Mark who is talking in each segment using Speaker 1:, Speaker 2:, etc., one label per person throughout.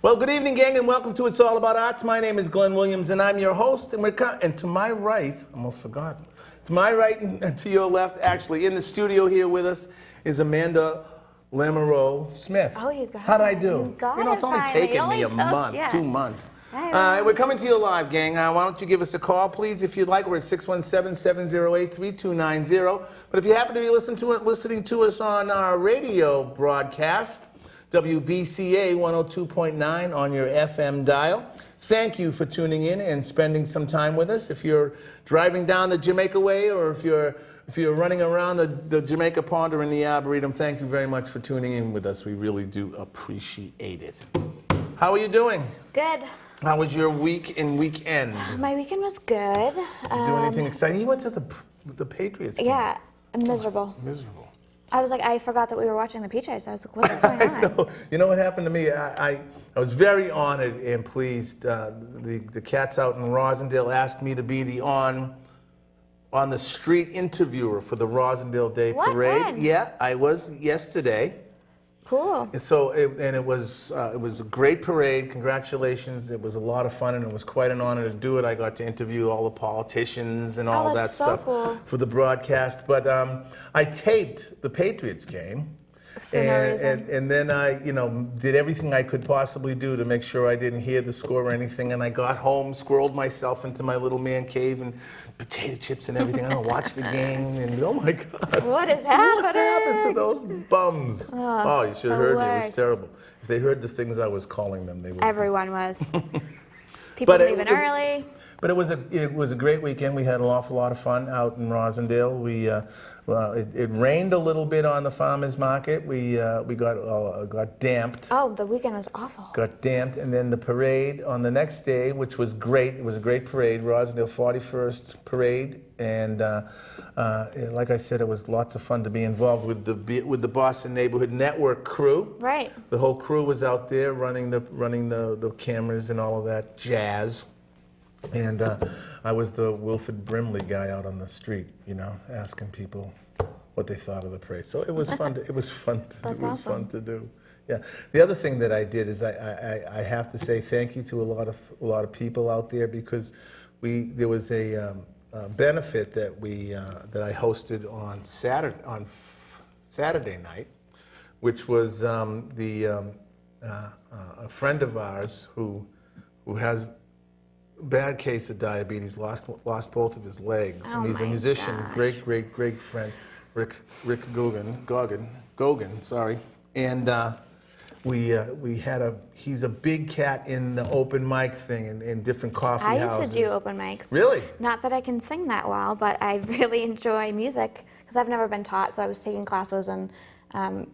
Speaker 1: Well, good evening, gang, and welcome to It's All About Arts. My name is Glenn Williams, and I'm your host. And to my right, almost forgot, to my right and to your left, actually, in the studio here with us is Amanda Lamoureux Smith.
Speaker 2: Oh, you got it.
Speaker 1: How'd I do?
Speaker 2: You got
Speaker 1: You know, it's
Speaker 2: it
Speaker 1: only
Speaker 2: finally.
Speaker 1: taken me a month, 2 months. We're coming to you live, gang. Why don't you give us a call, please, if you'd like. We're at 617-708-3290. But if you happen to be listening to us on our radio broadcast, WBCA 102.9 on your FM dial, thank you for tuning in and spending some time with us. If you're driving down the Jamaica Way or if you're running around the Jamaica Pond or in the Arboretum, thank you very much for tuning in with us. We really do appreciate it. How are you doing?
Speaker 2: Good.
Speaker 1: How was your week and weekend?
Speaker 2: My weekend was good.
Speaker 1: Did you do anything exciting? You went to the Patriots game.
Speaker 2: Yeah, miserable.
Speaker 1: Miserable.
Speaker 2: I was like, I forgot that we were watching the Peaches. I was like, what's going on?
Speaker 1: I know. You know what happened to me? I was very honored and pleased. The cats out in Rosendale asked me to be the on the street interviewer for the Rosendale Day Parade.
Speaker 2: When?
Speaker 1: Yeah, I was yesterday.
Speaker 2: Cool.
Speaker 1: And so it was a great parade. Congratulations! It was a lot of fun, and it was quite an honor to do it. I got to interview all the politicians and all that
Speaker 2: so
Speaker 1: stuff
Speaker 2: cool.
Speaker 1: for the broadcast. But I taped the Patriots game. And then I, did everything I could possibly do to make sure I didn't hear the score or anything. And I got home, squirreled myself into my little man cave and potato chips and everything. I don't watch the game, and oh my God.
Speaker 2: What is happening?
Speaker 1: What happened to those bums? Oh, you should have heard me. It was terrible. If they heard the things I was calling them, they would.
Speaker 2: Everyone was. People leaving early.
Speaker 1: But it was a great weekend. We had an awful lot of fun out in Rosendale. It rained a little bit on the farmers market. We got damped.
Speaker 2: Oh, the weekend was awful.
Speaker 1: Got damped, and then the parade on the next day, which was great. It was a great parade, Rosendale 41st Parade, and like I said, it was lots of fun to be involved with the Boston Neighborhood Network crew.
Speaker 2: Right.
Speaker 1: The whole crew was out there running the cameras and all of that jazz. And I was the Wilford Brimley guy out on the street, asking people what they thought of the parade. So it was fun. It was fun to do. Yeah. The other thing that I did is I have to say thank you to a lot of people out there, because there was a benefit that I hosted on Saturday night, which was a friend of ours who has bad case of diabetes, lost both of his legs, and he's a musician, great friend, Rick Gogan, sorry, and he's a big cat in the open mic thing in different coffee houses.
Speaker 2: I used to do open mics.
Speaker 1: Really?
Speaker 2: Not that I can sing that well, but I really enjoy music because I've never been taught, so I was taking classes and I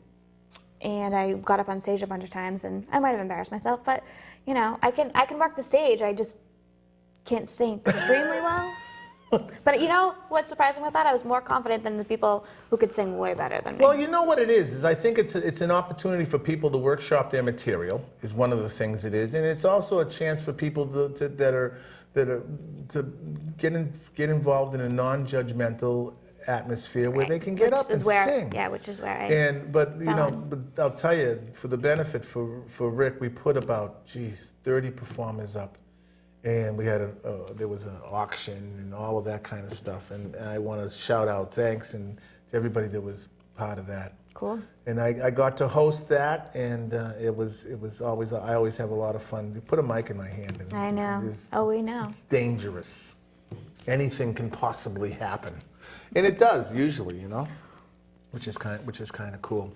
Speaker 2: got up on stage a bunch of times, and I might have embarrassed myself, but I can work the stage. I just can't sing extremely well. But what's surprising with that? I was more confident than the people who could sing way better than me.
Speaker 1: Well, you know what it is I think it's an opportunity for people to workshop their material, is one of the things it is, and it's also a chance for people to get involved in a non-judgmental atmosphere where they can get up and sing.
Speaker 2: Yeah, which is where I.
Speaker 1: But I'll tell you, for the benefit for Rick, we put about 30 performers up. And we had there was an auction and all of that kind of stuff. And I want to shout out thanks to everybody that was part of that.
Speaker 2: Cool.
Speaker 1: And I got to host that, and it was always, I always have a lot of fun. You put a mic in my hand. And
Speaker 2: I know. We know.
Speaker 1: It's dangerous. Anything can possibly happen, and it does usually, which is kind of cool.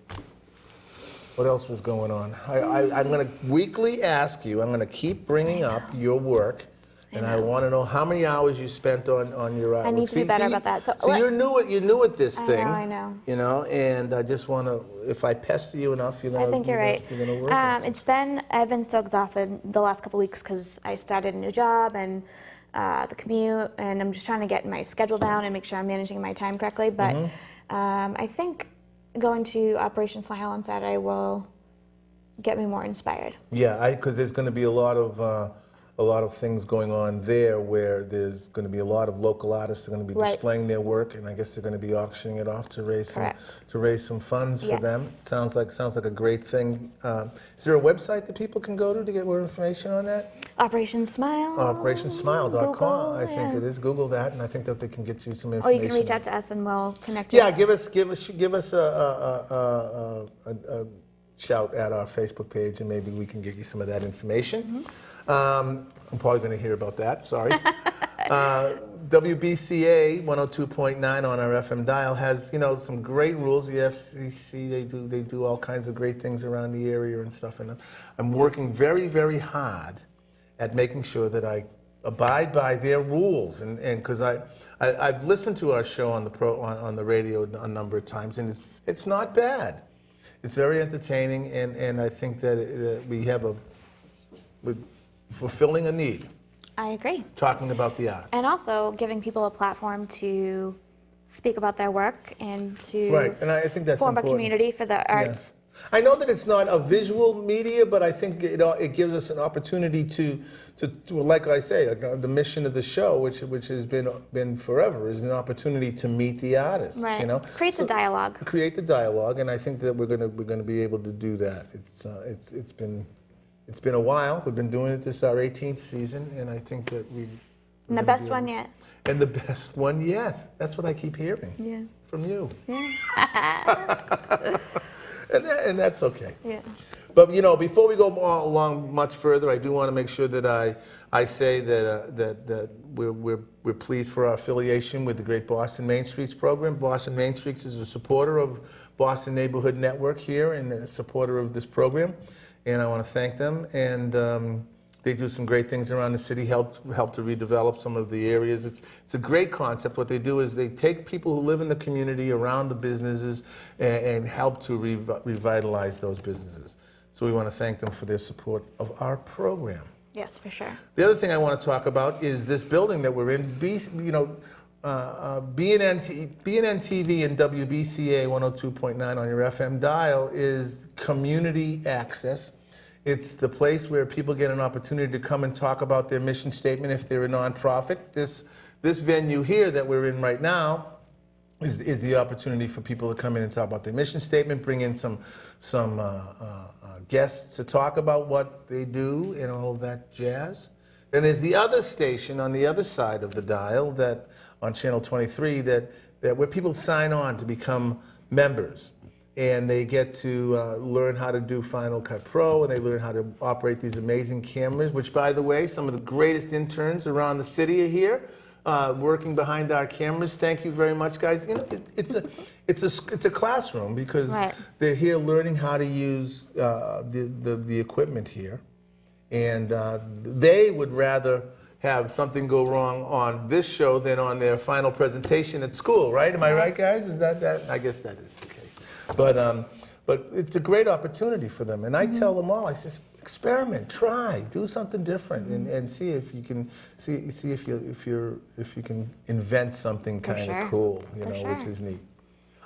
Speaker 1: What else is going on? I'm going to weekly ask you. I'm going to keep bringing up your work, and I want to know how many hours you spent on your.
Speaker 2: I need to be better about that.
Speaker 1: So you're new at this thing.
Speaker 2: I know.
Speaker 1: And I just want to. If I pester you enough, you're going to.
Speaker 2: I think you're right.
Speaker 1: You're going to work.
Speaker 2: I've been so exhausted the last couple weeks because I started a new job and the commute, and I'm just trying to get my schedule down and make sure I'm managing my time correctly. But I think going to Operation Smile on Saturday will get me more inspired.
Speaker 1: Yeah, because there's going to be a lot of a lot of things going on there where there's going to be a lot of local artists that are going to be
Speaker 2: Right.
Speaker 1: displaying their work, and I guess they're going to be auctioning it off to raise
Speaker 2: Correct.
Speaker 1: some funds for them.
Speaker 2: Yes.
Speaker 1: Sounds like a great thing. Is there a website that people can go to get more information on that?
Speaker 2: Operation Smile.
Speaker 1: OperationSmile.com.
Speaker 2: Google,
Speaker 1: I think
Speaker 2: yeah.
Speaker 1: it is. Google that, and I think that they can get you some
Speaker 2: Or
Speaker 1: information.
Speaker 2: you can reach out to us and we'll connect you.
Speaker 1: Yeah, give us a shout at our Facebook page, and maybe we can get you some of that information. I'm probably going to hear about that. Sorry. WBCA 102.9 on our FM dial has, some great rules. The FCC, they do all kinds of great things around the area and stuff. And I'm working very, very hard at making sure that I abide by their rules. And because I've listened to our show on the radio a number of times, and it's not bad. It's very entertaining, and I think that we're fulfilling a need.
Speaker 2: I agree.
Speaker 1: Talking about the arts.
Speaker 2: And also giving people a platform to speak about their work and to
Speaker 1: Right, and I think that's
Speaker 2: form
Speaker 1: important.
Speaker 2: a community for the arts.
Speaker 1: I know that it's not a visual media, but I think it gives us an opportunity to like I say, the mission of the show, which has been forever, is an opportunity to meet the artists.
Speaker 2: Right. Creates a dialogue.
Speaker 1: Create the dialogue, and I think that we're gonna be able to do that. It's been a while. We've been doing it. This is our 18th season, and I think that
Speaker 2: And the best one yet.
Speaker 1: And the best one yet. That's what I keep hearing.
Speaker 2: Yeah.
Speaker 1: From you.
Speaker 2: Yeah.
Speaker 1: And that's okay.
Speaker 2: Yeah.
Speaker 1: But before we go along much further, I do want to make sure that I say that we're pleased for our affiliation with the Great Boston Main Streets program. Boston Main Streets is a supporter of Boston Neighborhood Network here and a supporter of this program, and I want to thank them. And they do some great things around the city, help to redevelop some of the areas. It's a great concept. What they do is they take people who live in the community around the businesses and help to revitalize those businesses. So we want to thank them for their support of our program.
Speaker 2: Yes, for sure.
Speaker 1: The other thing I want to talk about is this building that we're in. BNN-TV and WBCA 102.9 on your FM dial is community access. It's the place where people get an opportunity to come and talk about their mission statement if they're a nonprofit. This venue here that we're in right now is the opportunity for people to come in and talk about their mission statement, bring in some guests to talk about what they do and all of that jazz. And there's the other station on the other side of the dial that on channel 23 that where people sign on to become members. And they get to learn how to do Final Cut Pro, and they learn how to operate these amazing cameras, which, by the way, some of the greatest interns around the city are here, working behind our cameras. Thank you very much, guys. It's a classroom because
Speaker 2: Right.
Speaker 1: they're here learning how to use the equipment here, and they would rather have something go wrong on this show than on their final presentation at school, right? Am I right, guys? Is that? I guess that is the case. But it's a great opportunity for them, and I tell them all. I say, experiment, try, do something different, and see if you can see if you can invent something kind of
Speaker 2: sure.
Speaker 1: cool,
Speaker 2: For
Speaker 1: which
Speaker 2: sure.
Speaker 1: is neat.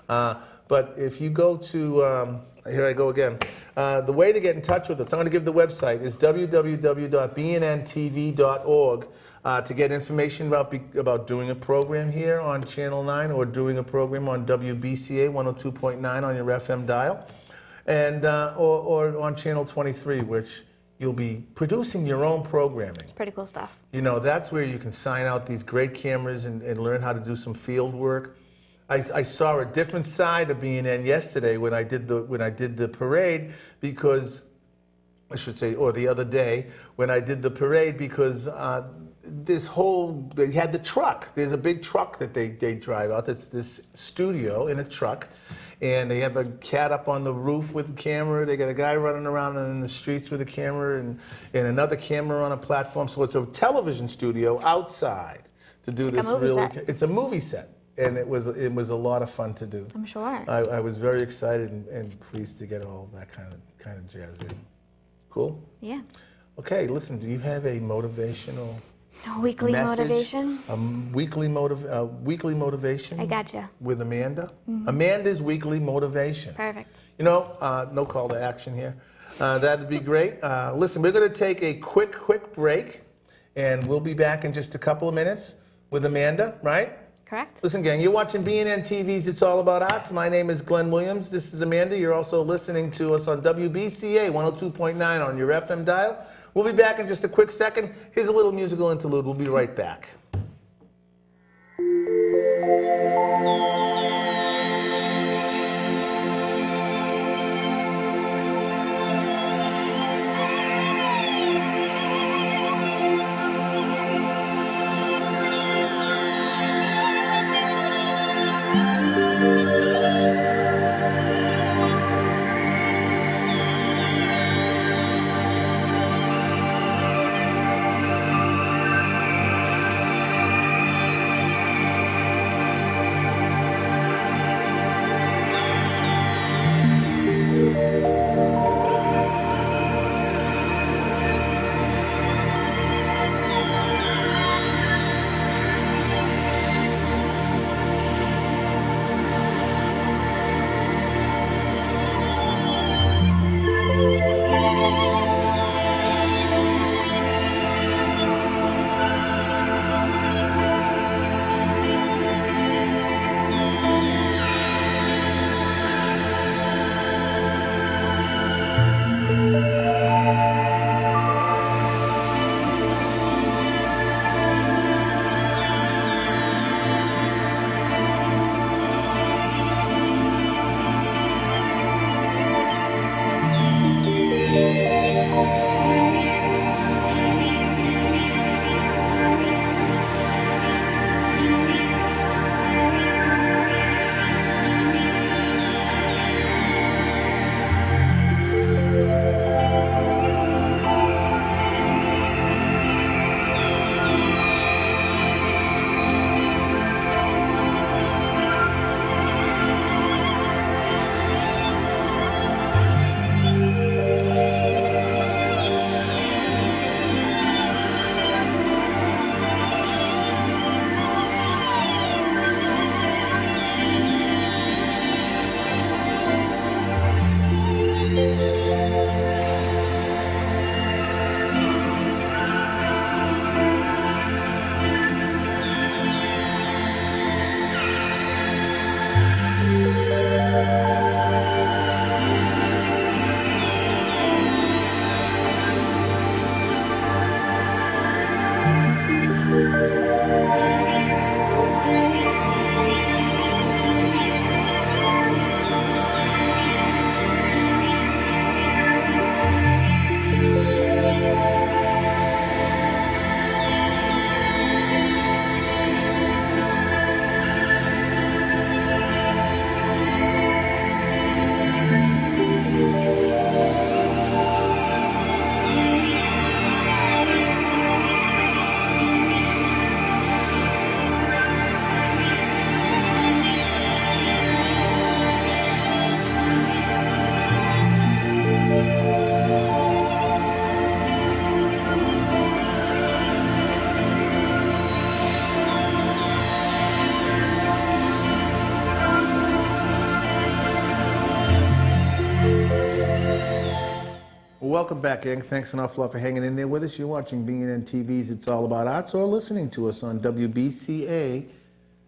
Speaker 1: But if you go to here I go again. The way to get in touch with us, I'm going to give the website is www.bnntv.org. To get information about doing a program here on Channel 9 or doing a program on WBCA 102.9 on your FM dial, and or on Channel 23, which you'll be producing your own programming.
Speaker 2: It's pretty cool stuff.
Speaker 1: That's where you can sign out these great cameras and learn how to do some field work. I saw a different side of BNN yesterday when I did the parade because, I should say, or the other day when I did the parade because they had the truck. There's a big truck that they drive out. That's this studio in a truck. And they have a cat up on the roof with the camera. They got a guy running around in the streets with a camera and another camera on a platform. So it's a television studio outside to do this
Speaker 2: set.
Speaker 1: It's a movie set. And it was a lot of fun to do.
Speaker 2: I'm sure.
Speaker 1: I was very excited and pleased to get all of that kind of jazz in. Cool?
Speaker 2: Yeah.
Speaker 1: Okay, listen, do you have a motivational
Speaker 2: Weekly
Speaker 1: message?
Speaker 2: motivation.
Speaker 1: Weekly motivation.
Speaker 2: I gotcha.
Speaker 1: With Amanda. Amanda's weekly motivation.
Speaker 2: Perfect.
Speaker 1: No call to action here. That'd be great. Listen, we're going to take a quick break, And we'll be back in just a couple of minutes with Amanda, right?
Speaker 2: Correct.
Speaker 1: Listen, gang, you're watching BNN-TV's It's All About Arts. My name is Glenn Williams. This is Amanda. You're also listening to us on WBCA 102.9 on your FM dial. We'll be back in just a quick second. Here's a little musical interlude. We'll be right back. Welcome back, gang. Thanks an awful lot for hanging in there with us. You're watching BNN-TV's It's All About Arts or listening to us on WBCA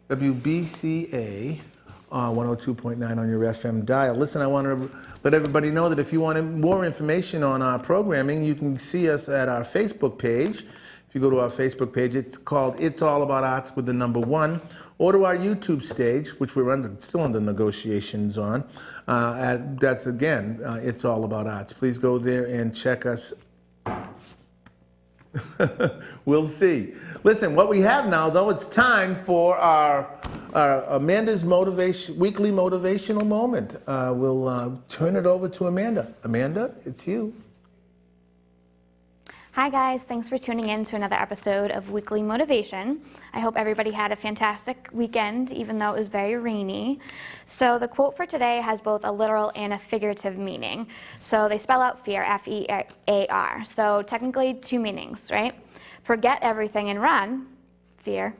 Speaker 1: 102.9 on your FM dial. Listen, I want to let everybody know that if you want more information on our programming, you can see us at our Facebook page. If you go to our Facebook page, it's called It's All About Arts with the number 1, or to our YouTube stage, which we're still under negotiations on. That's again, It's All About Arts. Please go there and check us. We'll see. Listen, what we have now, though, it's time for our Amanda's weekly motivational moment. We'll turn it over to Amanda. Amanda, it's you.
Speaker 2: Hi guys, thanks for tuning in to another episode of Weekly Motivation. I hope everybody had a fantastic weekend, even though it was very rainy. So the quote for today has both a literal and a figurative meaning. So they spell out fear, F-E-A-R. So technically 2 meanings, right? Forget everything and run, fear,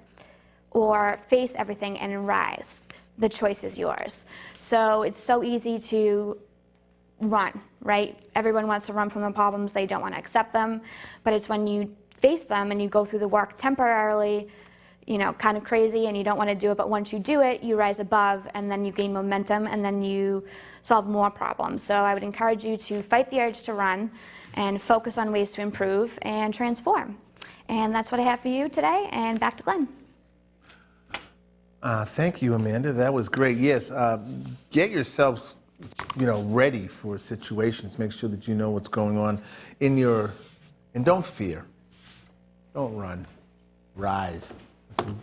Speaker 2: or face everything and rise. The choice is yours. So it's so easy to run, right? Everyone wants to run from the problems, they don't want to accept them, but it's when you face them and you go through the work temporarily, you know, kind of crazy, and you don't want to do it, but once you do it, you rise above, and then you gain momentum, and then you solve more problems. So I would encourage you to fight the urge to run and focus on ways to improve and transform. And that's what I have for you today, and back to Glenn.
Speaker 1: Thank you, Amanda. That was great. Yes, get yourselves, ready for situations. Make sure that you know what's going on and don't fear. Don't run. Rise.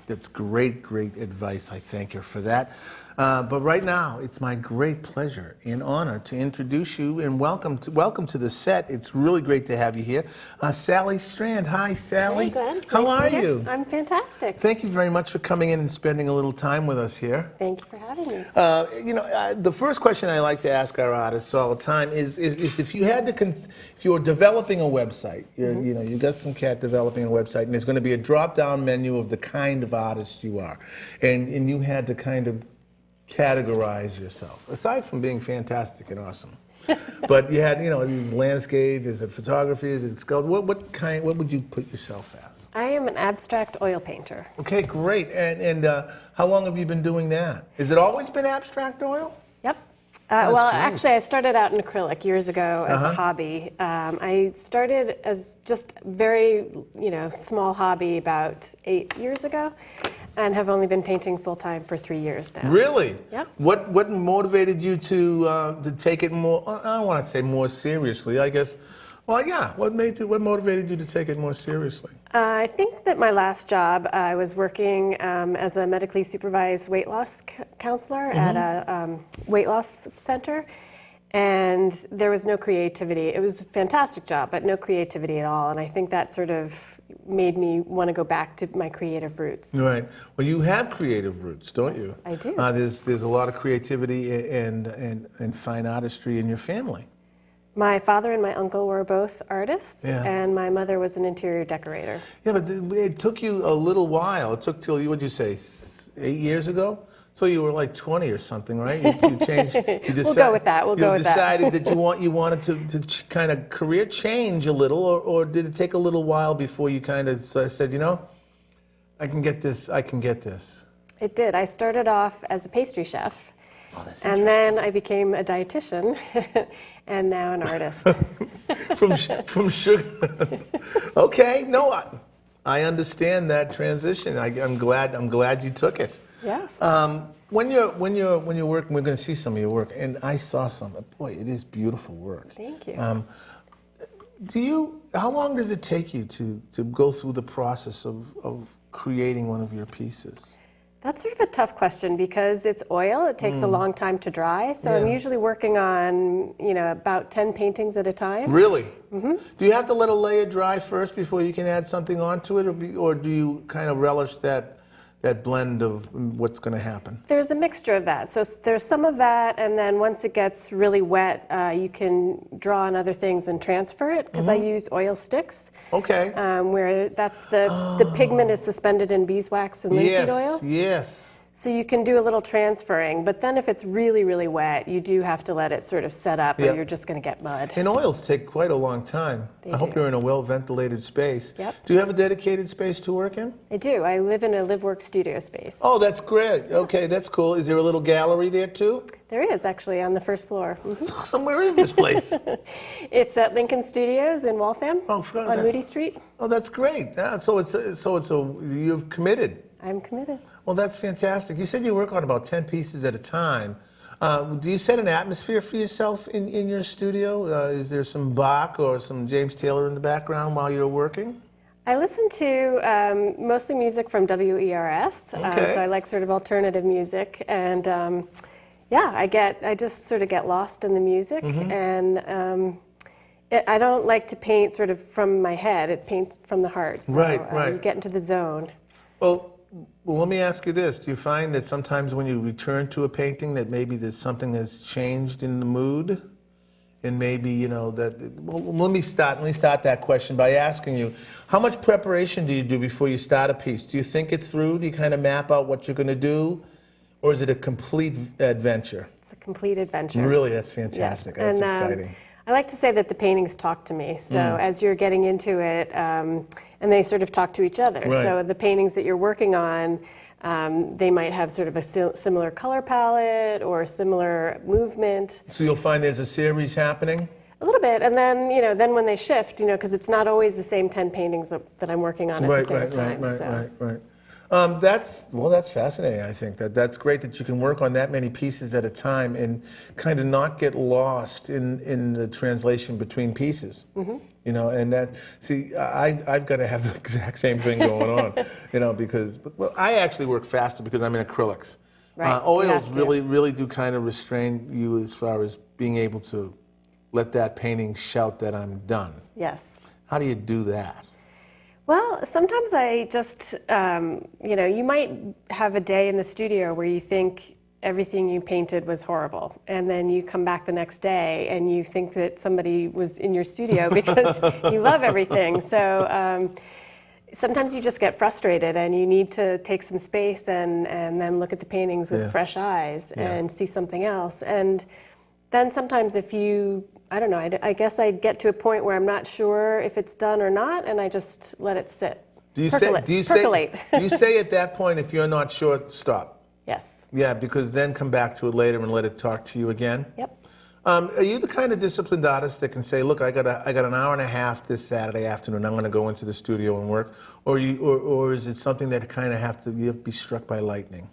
Speaker 1: That's great, great advice. I thank her for that. But right now, it's my great pleasure and honor to introduce you and welcome to the set. It's really great to have you here. Sallie Strand. Hi, Sallie.
Speaker 3: Hey, Glenn.
Speaker 1: How
Speaker 3: Nice
Speaker 1: are
Speaker 3: to be here.
Speaker 1: you?
Speaker 3: I'm fantastic.
Speaker 1: Thank you very much for coming in and spending a little time with us here.
Speaker 3: Thank you for having me.
Speaker 1: The first question I like to ask our artists all the time is if you had to, if you were developing a website, you got some cat developing a website, and there's going to be a drop-down menu of the kind of artist you are, and you had to kind of categorize yourself, aside from being fantastic and awesome. But you had, landscape, is it photography, is it sculpture? What would you put yourself as?
Speaker 3: I am an abstract oil painter.
Speaker 1: Okay, great. And how long have you been doing that? Has it always been abstract oil?
Speaker 3: Yep.
Speaker 1: That's
Speaker 3: Well,
Speaker 1: great.
Speaker 3: actually, I started out in acrylic years ago as a hobby. I started as just very, small hobby about 8 years ago, and have only been painting full time for 3 years now.
Speaker 1: Really?
Speaker 3: Yep.
Speaker 1: What motivated you to take it more? I don't want to say more seriously. I guess. Well, yeah. What motivated you to take it more seriously?
Speaker 3: I think that my last job, I was working as a medically supervised weight loss counselor at a weight loss center, and there was no creativity. It was a fantastic job, but no creativity at all. And I think that sort of made me want to go back to my creative roots.
Speaker 1: Right. Well, you have creative roots, don't you?
Speaker 3: I do.
Speaker 1: There's a lot of creativity and fine artistry in your family.
Speaker 3: My father and my uncle were both artists,
Speaker 1: Yeah.
Speaker 3: and my mother was an interior decorator.
Speaker 1: Yeah, but it took you a little while. It took till, what'd you say, 8 years ago? So you were like 20 or something, right? You changed.
Speaker 3: We'll go with that. We'll go with that.
Speaker 1: You decided that you wanted to kind of career change a little, or did it take a little while before you kind of said, I can get this. I can get this.
Speaker 3: It did. I started off as a pastry chef,
Speaker 1: That's
Speaker 3: and then I became a dietitian, and now an artist.
Speaker 1: from sugar. Okay, no, I understand that transition. I'm glad you took it.
Speaker 3: Yes.
Speaker 1: When you're working, we're going to see some of your work, and I saw some. Boy, it is beautiful work.
Speaker 3: Thank you.
Speaker 1: How long does it take you to go through the process of creating one of your pieces?
Speaker 3: That's sort of a tough question because it's oil. It takes a long time to dry. So I'm
Speaker 1: Yeah.
Speaker 3: usually working on, about 10 paintings at a time.
Speaker 1: Really? Mm-hmm. Do you have to let a layer dry first before you can add something onto it, or do you kind of relish that blend of what's going to happen?
Speaker 3: There's a mixture of that. So there's some of that, and then once it gets really wet, you can draw on other things and transfer it, because I use oil sticks.
Speaker 1: Okay.
Speaker 3: Where that's the pigment is suspended in beeswax and linseed oil.
Speaker 1: Yes.
Speaker 3: So you can do a little transferring, but then if it's really, really wet, you do have to let it sort of set up,
Speaker 1: Yep.
Speaker 3: or you're just going to get mud.
Speaker 1: And oils take quite a long time. I hope
Speaker 3: do.
Speaker 1: you're in a well-ventilated space.
Speaker 3: Yep.
Speaker 1: Do you have a dedicated space to work in?
Speaker 3: I do. I live in a live-work studio space.
Speaker 1: Oh, that's great. Okay, that's cool. Is there a little gallery there too?
Speaker 3: There is, actually, on the first floor.
Speaker 1: That's awesome. Where is this place?
Speaker 3: It's at Lincoln Studios in Waltham
Speaker 1: Oh,
Speaker 3: on Moody Street.
Speaker 1: Oh, that's great. Yeah, so you're committed.
Speaker 3: I'm committed.
Speaker 1: Well, that's fantastic. You said you work on about 10 pieces at a time. Do you set an atmosphere for yourself in your studio? Is there some Bach or some James Taylor in the background while you're working?
Speaker 3: I listen to mostly music from WERS,
Speaker 1: Okay.
Speaker 3: so I like sort of alternative music, and I just sort of get lost in the music, and I don't like to paint sort of from my head. It paints from the heart. So,
Speaker 1: Right.
Speaker 3: You get into the zone.
Speaker 1: Well, let me ask you this. Do you find that sometimes when you return to a painting that maybe there's something that's changed in the mood? And maybe, let me start that question by asking you, how much preparation do you do before you start a piece? Do you think it through? Do you kind of map out what you're going to do? Or is it a complete adventure?
Speaker 3: It's a complete adventure.
Speaker 1: Really, that's fantastic.
Speaker 3: Yes.
Speaker 1: That's
Speaker 3: And,
Speaker 1: exciting.
Speaker 3: I like to say that the paintings talk to me. So as you're getting into it, and they sort of talk to each other.
Speaker 1: Right.
Speaker 3: So the paintings that you're working on, they might have sort of a similar color palette or similar movement.
Speaker 1: So you'll find there's a series happening?
Speaker 3: A little bit, and then then when they shift, because it's not always the same 10 paintings that I'm working on at the same time.
Speaker 1: Right. That's fascinating. I think that's great that you can work on that many pieces at a time and kind of not get lost in the translation between pieces. And I've got to have the exact same thing going on. Because I actually work faster because I'm in acrylics.
Speaker 3: Right.
Speaker 1: Oils really do kind of restrain you as far as being able to let that painting shout that I'm done.
Speaker 3: Yes.
Speaker 1: How do you do that?
Speaker 3: Well, sometimes I just, you might have a day in the studio where you think everything you painted was horrible, and then you come back the next day and you think that somebody was in your studio because you love everything. So sometimes you just get frustrated and you need to take some space and then look at the paintings with fresh eyes and see something else. And then sometimes if I don't know, I guess I get to a point where I'm not sure if it's done or not, and I just let it sit.
Speaker 1: Do you
Speaker 3: Percolate.
Speaker 1: say at that point, if you're not sure, stop?
Speaker 3: Yes.
Speaker 1: Yeah, because then come back to it later and let it talk to you again?
Speaker 3: Yep.
Speaker 1: Are you the kind of disciplined artist that can say, look, I got an hour and a half this Saturday afternoon, I'm going to go into the studio and work? Or is it something that kind of you have to be struck by lightning?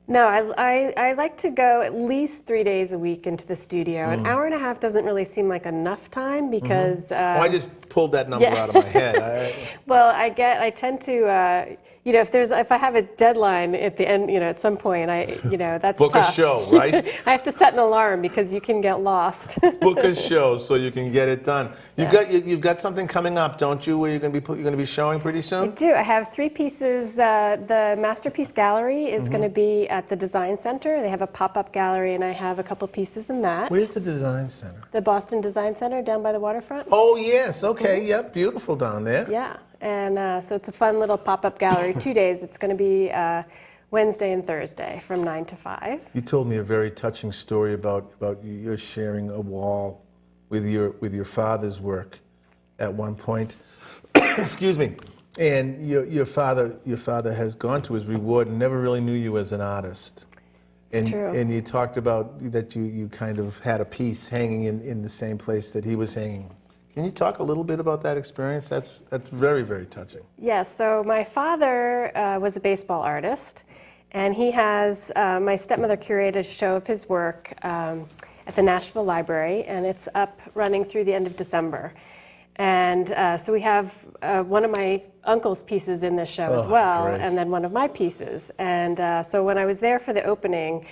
Speaker 3: No, I like to go at least 3 days a week into the studio. An hour and a half doesn't really seem like enough time because...
Speaker 1: I just pulled that number out of my head.
Speaker 3: Well, I tend to, if I have a deadline at the end, at some point, that's
Speaker 1: Book
Speaker 3: tough.
Speaker 1: a show, right?
Speaker 3: I have to set an alarm because you can get lost.
Speaker 1: Book a show so you can get it done. You've got something coming up, don't you? Where you're going to be showing pretty soon?
Speaker 3: I do. I have 3 pieces. The Masterpiece Gallery is going to be at the Design Center. They have a pop-up gallery, and I have a couple pieces in that.
Speaker 1: Where's the Design Center?
Speaker 3: The Boston Design Center down by the waterfront.
Speaker 1: Oh, yes. Okay. Yep. Beautiful down there.
Speaker 3: Yeah. And so it's a fun little pop-up gallery. 2 days. It's going to be Wednesday and Thursday from 9 to 5.
Speaker 1: You told me a very touching story about you sharing a wall with your father's work at one point. Excuse me. And your father has gone to his reward and never really knew you as an artist.
Speaker 3: It's true.
Speaker 1: And you talked about that you kind of had a piece hanging in the same place that he was hanging. Can you talk a little bit about that experience? That's very, very touching.
Speaker 3: Yes, so my father was a baseball artist, and he has, my stepmother curated a show of his work at the Nashville Library, and it's up running through the end of December. And so we have one of my uncle's pieces in this show as well,
Speaker 1: great.
Speaker 3: and then one of my pieces. And so when I was there for the opening,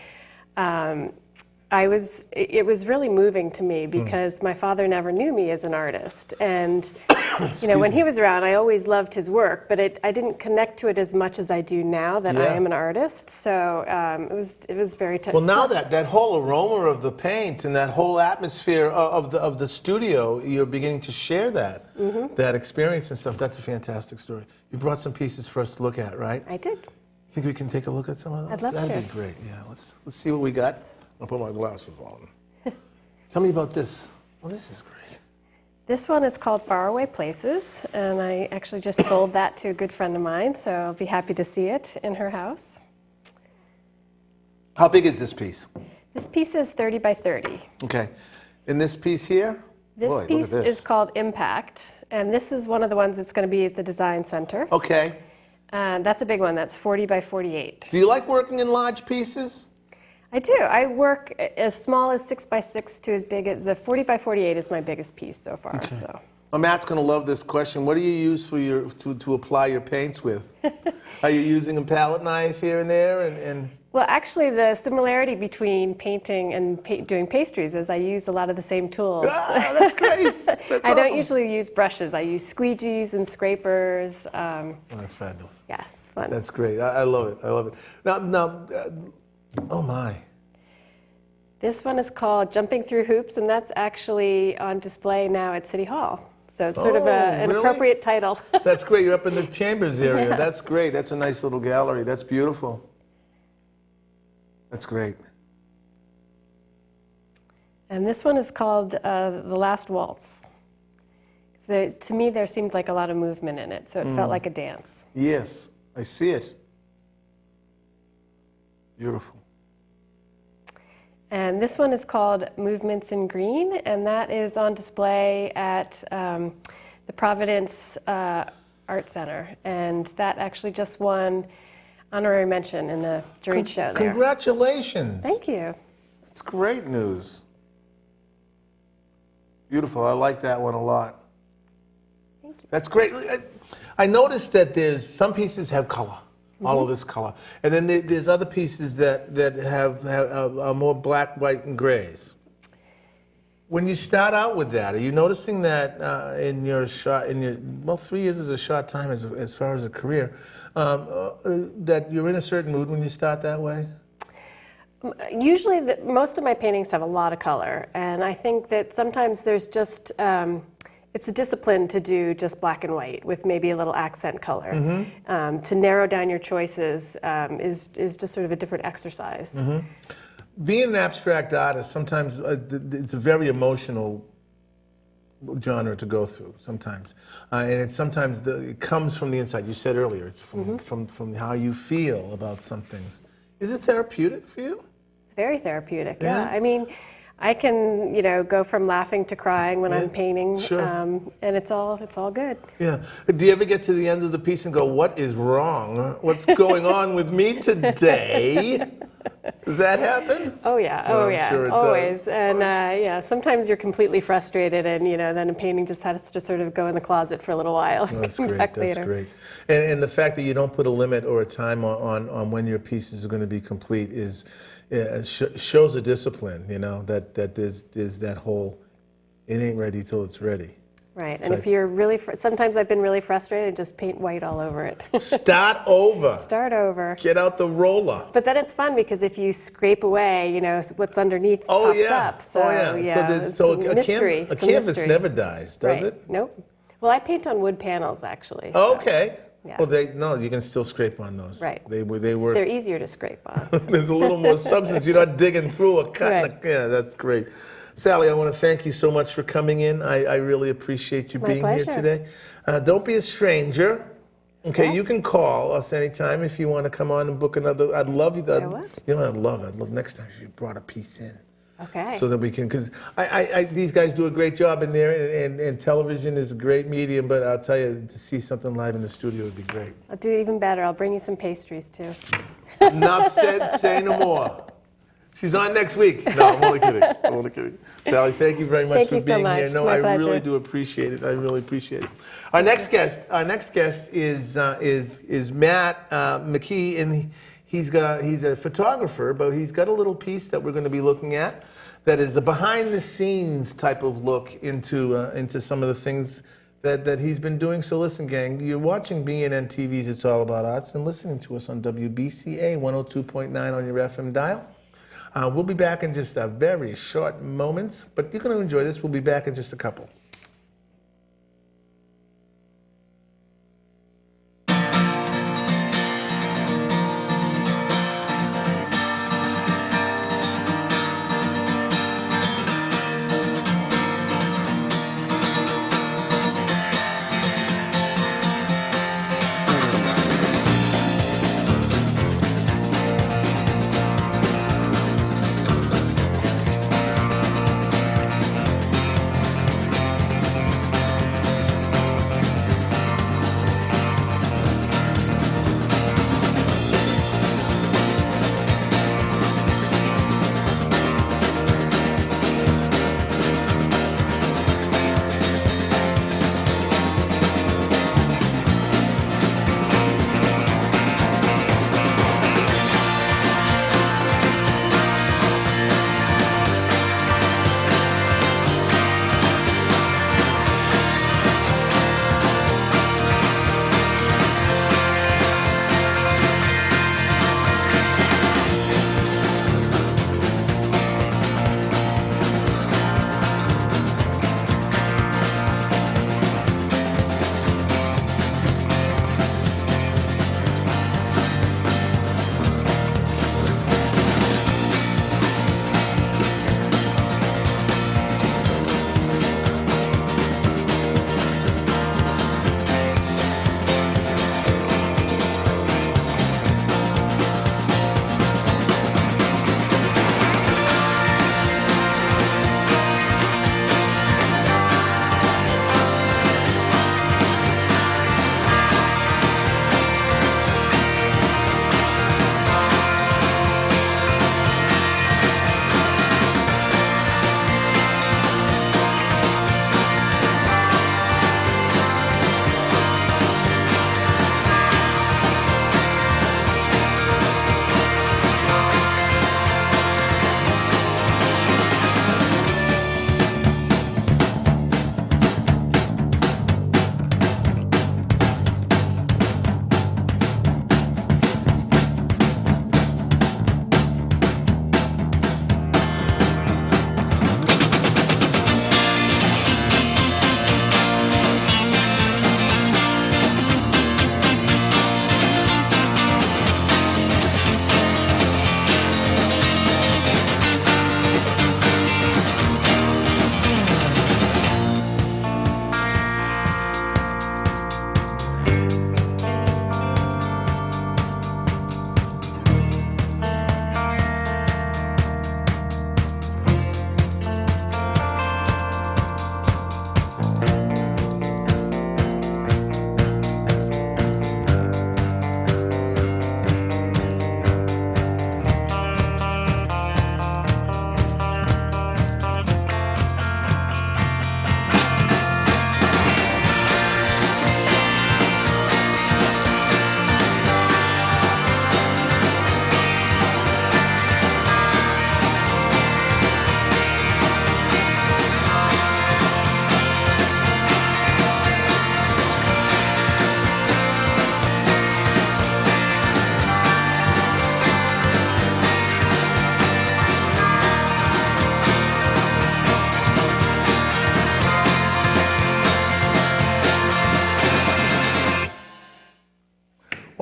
Speaker 3: it was really moving to me because my father never knew me as an artist. And when he was around, I always loved his work, but I didn't connect to it as much as I do now that I am an artist. So it was very touching.
Speaker 1: Well, now that whole aroma of the paint and that whole atmosphere of the studio, you're beginning to share that experience and stuff. That's a fantastic story. You brought some pieces for us to look at, right?
Speaker 3: I did.
Speaker 1: Think we can take a look at some of those?
Speaker 3: I'd love to.
Speaker 1: That'd be great. Yeah, let's see what we got. I'll put my glasses on. Tell me about this. Well, this is great.
Speaker 3: This one is called Faraway Places, and I actually just sold that to a good friend of mine, so I'll be happy to see it in her house.
Speaker 1: How big is this piece?
Speaker 3: This piece is 30 by 30.
Speaker 1: Okay. In this piece here?
Speaker 3: This piece is called Impact, and this is one of the ones that's going to be at the Design Center.
Speaker 1: Okay.
Speaker 3: That's a big one. That's 40 by 48.
Speaker 1: Do you like working in large pieces?
Speaker 3: I do. I work as small as 6 by 6 to as big as the 40 by 48 is my biggest piece so far. Okay. So.
Speaker 1: Well, Matt's going to love this question. What do you use for to apply your paints with? Are you using a palette knife here and there? And
Speaker 3: Well, actually, the similarity between painting and doing pastries is I use a lot of the same tools.
Speaker 1: Ah, that's great. That's
Speaker 3: I don't
Speaker 1: awesome.
Speaker 3: usually use brushes. I use squeegees and scrapers.
Speaker 1: That's fabulous.
Speaker 3: Yes, fun.
Speaker 1: That's great. I love it. I love it. Now, oh my.
Speaker 3: This one is called Jumping Through Hoops, and that's actually on display now at City Hall. So it's sort of an
Speaker 1: really?
Speaker 3: appropriate title.
Speaker 1: That's great. You're up in the Chambers area. Yeah. That's great. That's a nice little gallery. That's beautiful. That's great.
Speaker 3: And this one is called The Last Waltz. To me, there seemed like a lot of movement in it, so it felt like a dance.
Speaker 1: Yes, I see it. Beautiful.
Speaker 3: And this one is called Movements in Green, and that is on display at the Providence Art Center. And that actually just won honorary mention in the juried show there.
Speaker 1: Congratulations.
Speaker 3: Thank you.
Speaker 1: It's great news. Beautiful. I like that one a lot.
Speaker 3: Thank you.
Speaker 1: That's great. I noticed that there's some pieces have color, all of this color, and then there's other pieces that have more black, white, and grays. When you start out with that, are you noticing that in your 3 years is a short time as far as a career, that you're in a certain mood when you start that way?
Speaker 3: Usually, most of my paintings have a lot of color, and I think that sometimes there's just, it's a discipline to do just black and white with maybe a little accent color. To narrow down your choices is just sort of a different exercise.
Speaker 1: Being an abstract artist, sometimes it's a very emotional genre to go through sometimes, and it's sometimes it comes from the inside. You said earlier, it's from how you feel about some things. Is it therapeutic for you?
Speaker 3: It's very therapeutic.
Speaker 1: Yeah?
Speaker 3: Yeah. I mean, I can go from laughing to crying when I'm painting,
Speaker 1: Sure.
Speaker 3: and it's all good.
Speaker 1: Yeah. Do you ever get to the end of the piece and go, "What is wrong? What's going on with me today?" Does that happen?
Speaker 3: Oh yeah,
Speaker 1: Well,
Speaker 3: oh
Speaker 1: I'm
Speaker 3: yeah,
Speaker 1: sure it
Speaker 3: always.
Speaker 1: does.
Speaker 3: And yeah, sometimes you're completely frustrated, and then a painting just has to sort of go in the closet for a little while.
Speaker 1: That's
Speaker 3: come
Speaker 1: great.
Speaker 3: back
Speaker 1: That's
Speaker 3: later.
Speaker 1: great. And the fact that you don't put a limit or a time on when your pieces are going to be complete shows a discipline. That there's that whole, it ain't ready till it's ready.
Speaker 3: Right, and if you're really, sometimes I've been really frustrated, just paint white all over it.
Speaker 1: Start over.
Speaker 3: Start over.
Speaker 1: Get out the roller.
Speaker 3: But then it's fun because if you scrape away, what's underneath pops up. So it's
Speaker 1: So
Speaker 3: a mystery.
Speaker 1: a
Speaker 3: It's a
Speaker 1: canvas
Speaker 3: mystery.
Speaker 1: never dies, does
Speaker 3: Right.
Speaker 1: it?
Speaker 3: Nope. Well, I paint on wood panels actually. So,
Speaker 1: Okay.
Speaker 3: Yeah.
Speaker 1: Well, you can still scrape on those.
Speaker 3: Right.
Speaker 1: They were.
Speaker 3: They're easier to scrape on.
Speaker 1: There's a little more substance. You're not digging through or cutting.
Speaker 3: Right.
Speaker 1: Yeah, that's great. Sallie, I want to thank you so much for coming in. I really appreciate you
Speaker 3: My
Speaker 1: being
Speaker 3: pleasure.
Speaker 1: here today. Don't be a stranger. Okay,
Speaker 3: Yeah.
Speaker 1: you can call us anytime if you want to come on and book another. I'd love you.
Speaker 3: I will.
Speaker 1: I'd love next time you brought a piece in.
Speaker 3: Okay.
Speaker 1: So that we can, because these guys do a great job in there, and television is a great medium, but I'll tell you, to see something live in the studio would be great.
Speaker 3: I'll do it even better. I'll bring you some pastries too.
Speaker 1: Enough said, say no more. She's on next week. No, I'm only kidding. I'm only kidding. Sallie, thank you very much
Speaker 3: Thank
Speaker 1: for
Speaker 3: you so
Speaker 1: being
Speaker 3: much.
Speaker 1: here.
Speaker 3: It's
Speaker 1: No,
Speaker 3: my
Speaker 1: I really
Speaker 3: pleasure.
Speaker 1: do appreciate it. I really appreciate it. Our next guest is Matt McKee, and he's a photographer, but he's got a little piece that we're going to be looking at that is a behind-the-scenes type of look into some of the things that he's been doing. So listen, gang, you're watching BNN-TV's It's All About Arts and listening to us on WBCA 102.9 on your FM dial. We'll be back in just a very short moments, but you're going to enjoy this. We'll be back in just a couple.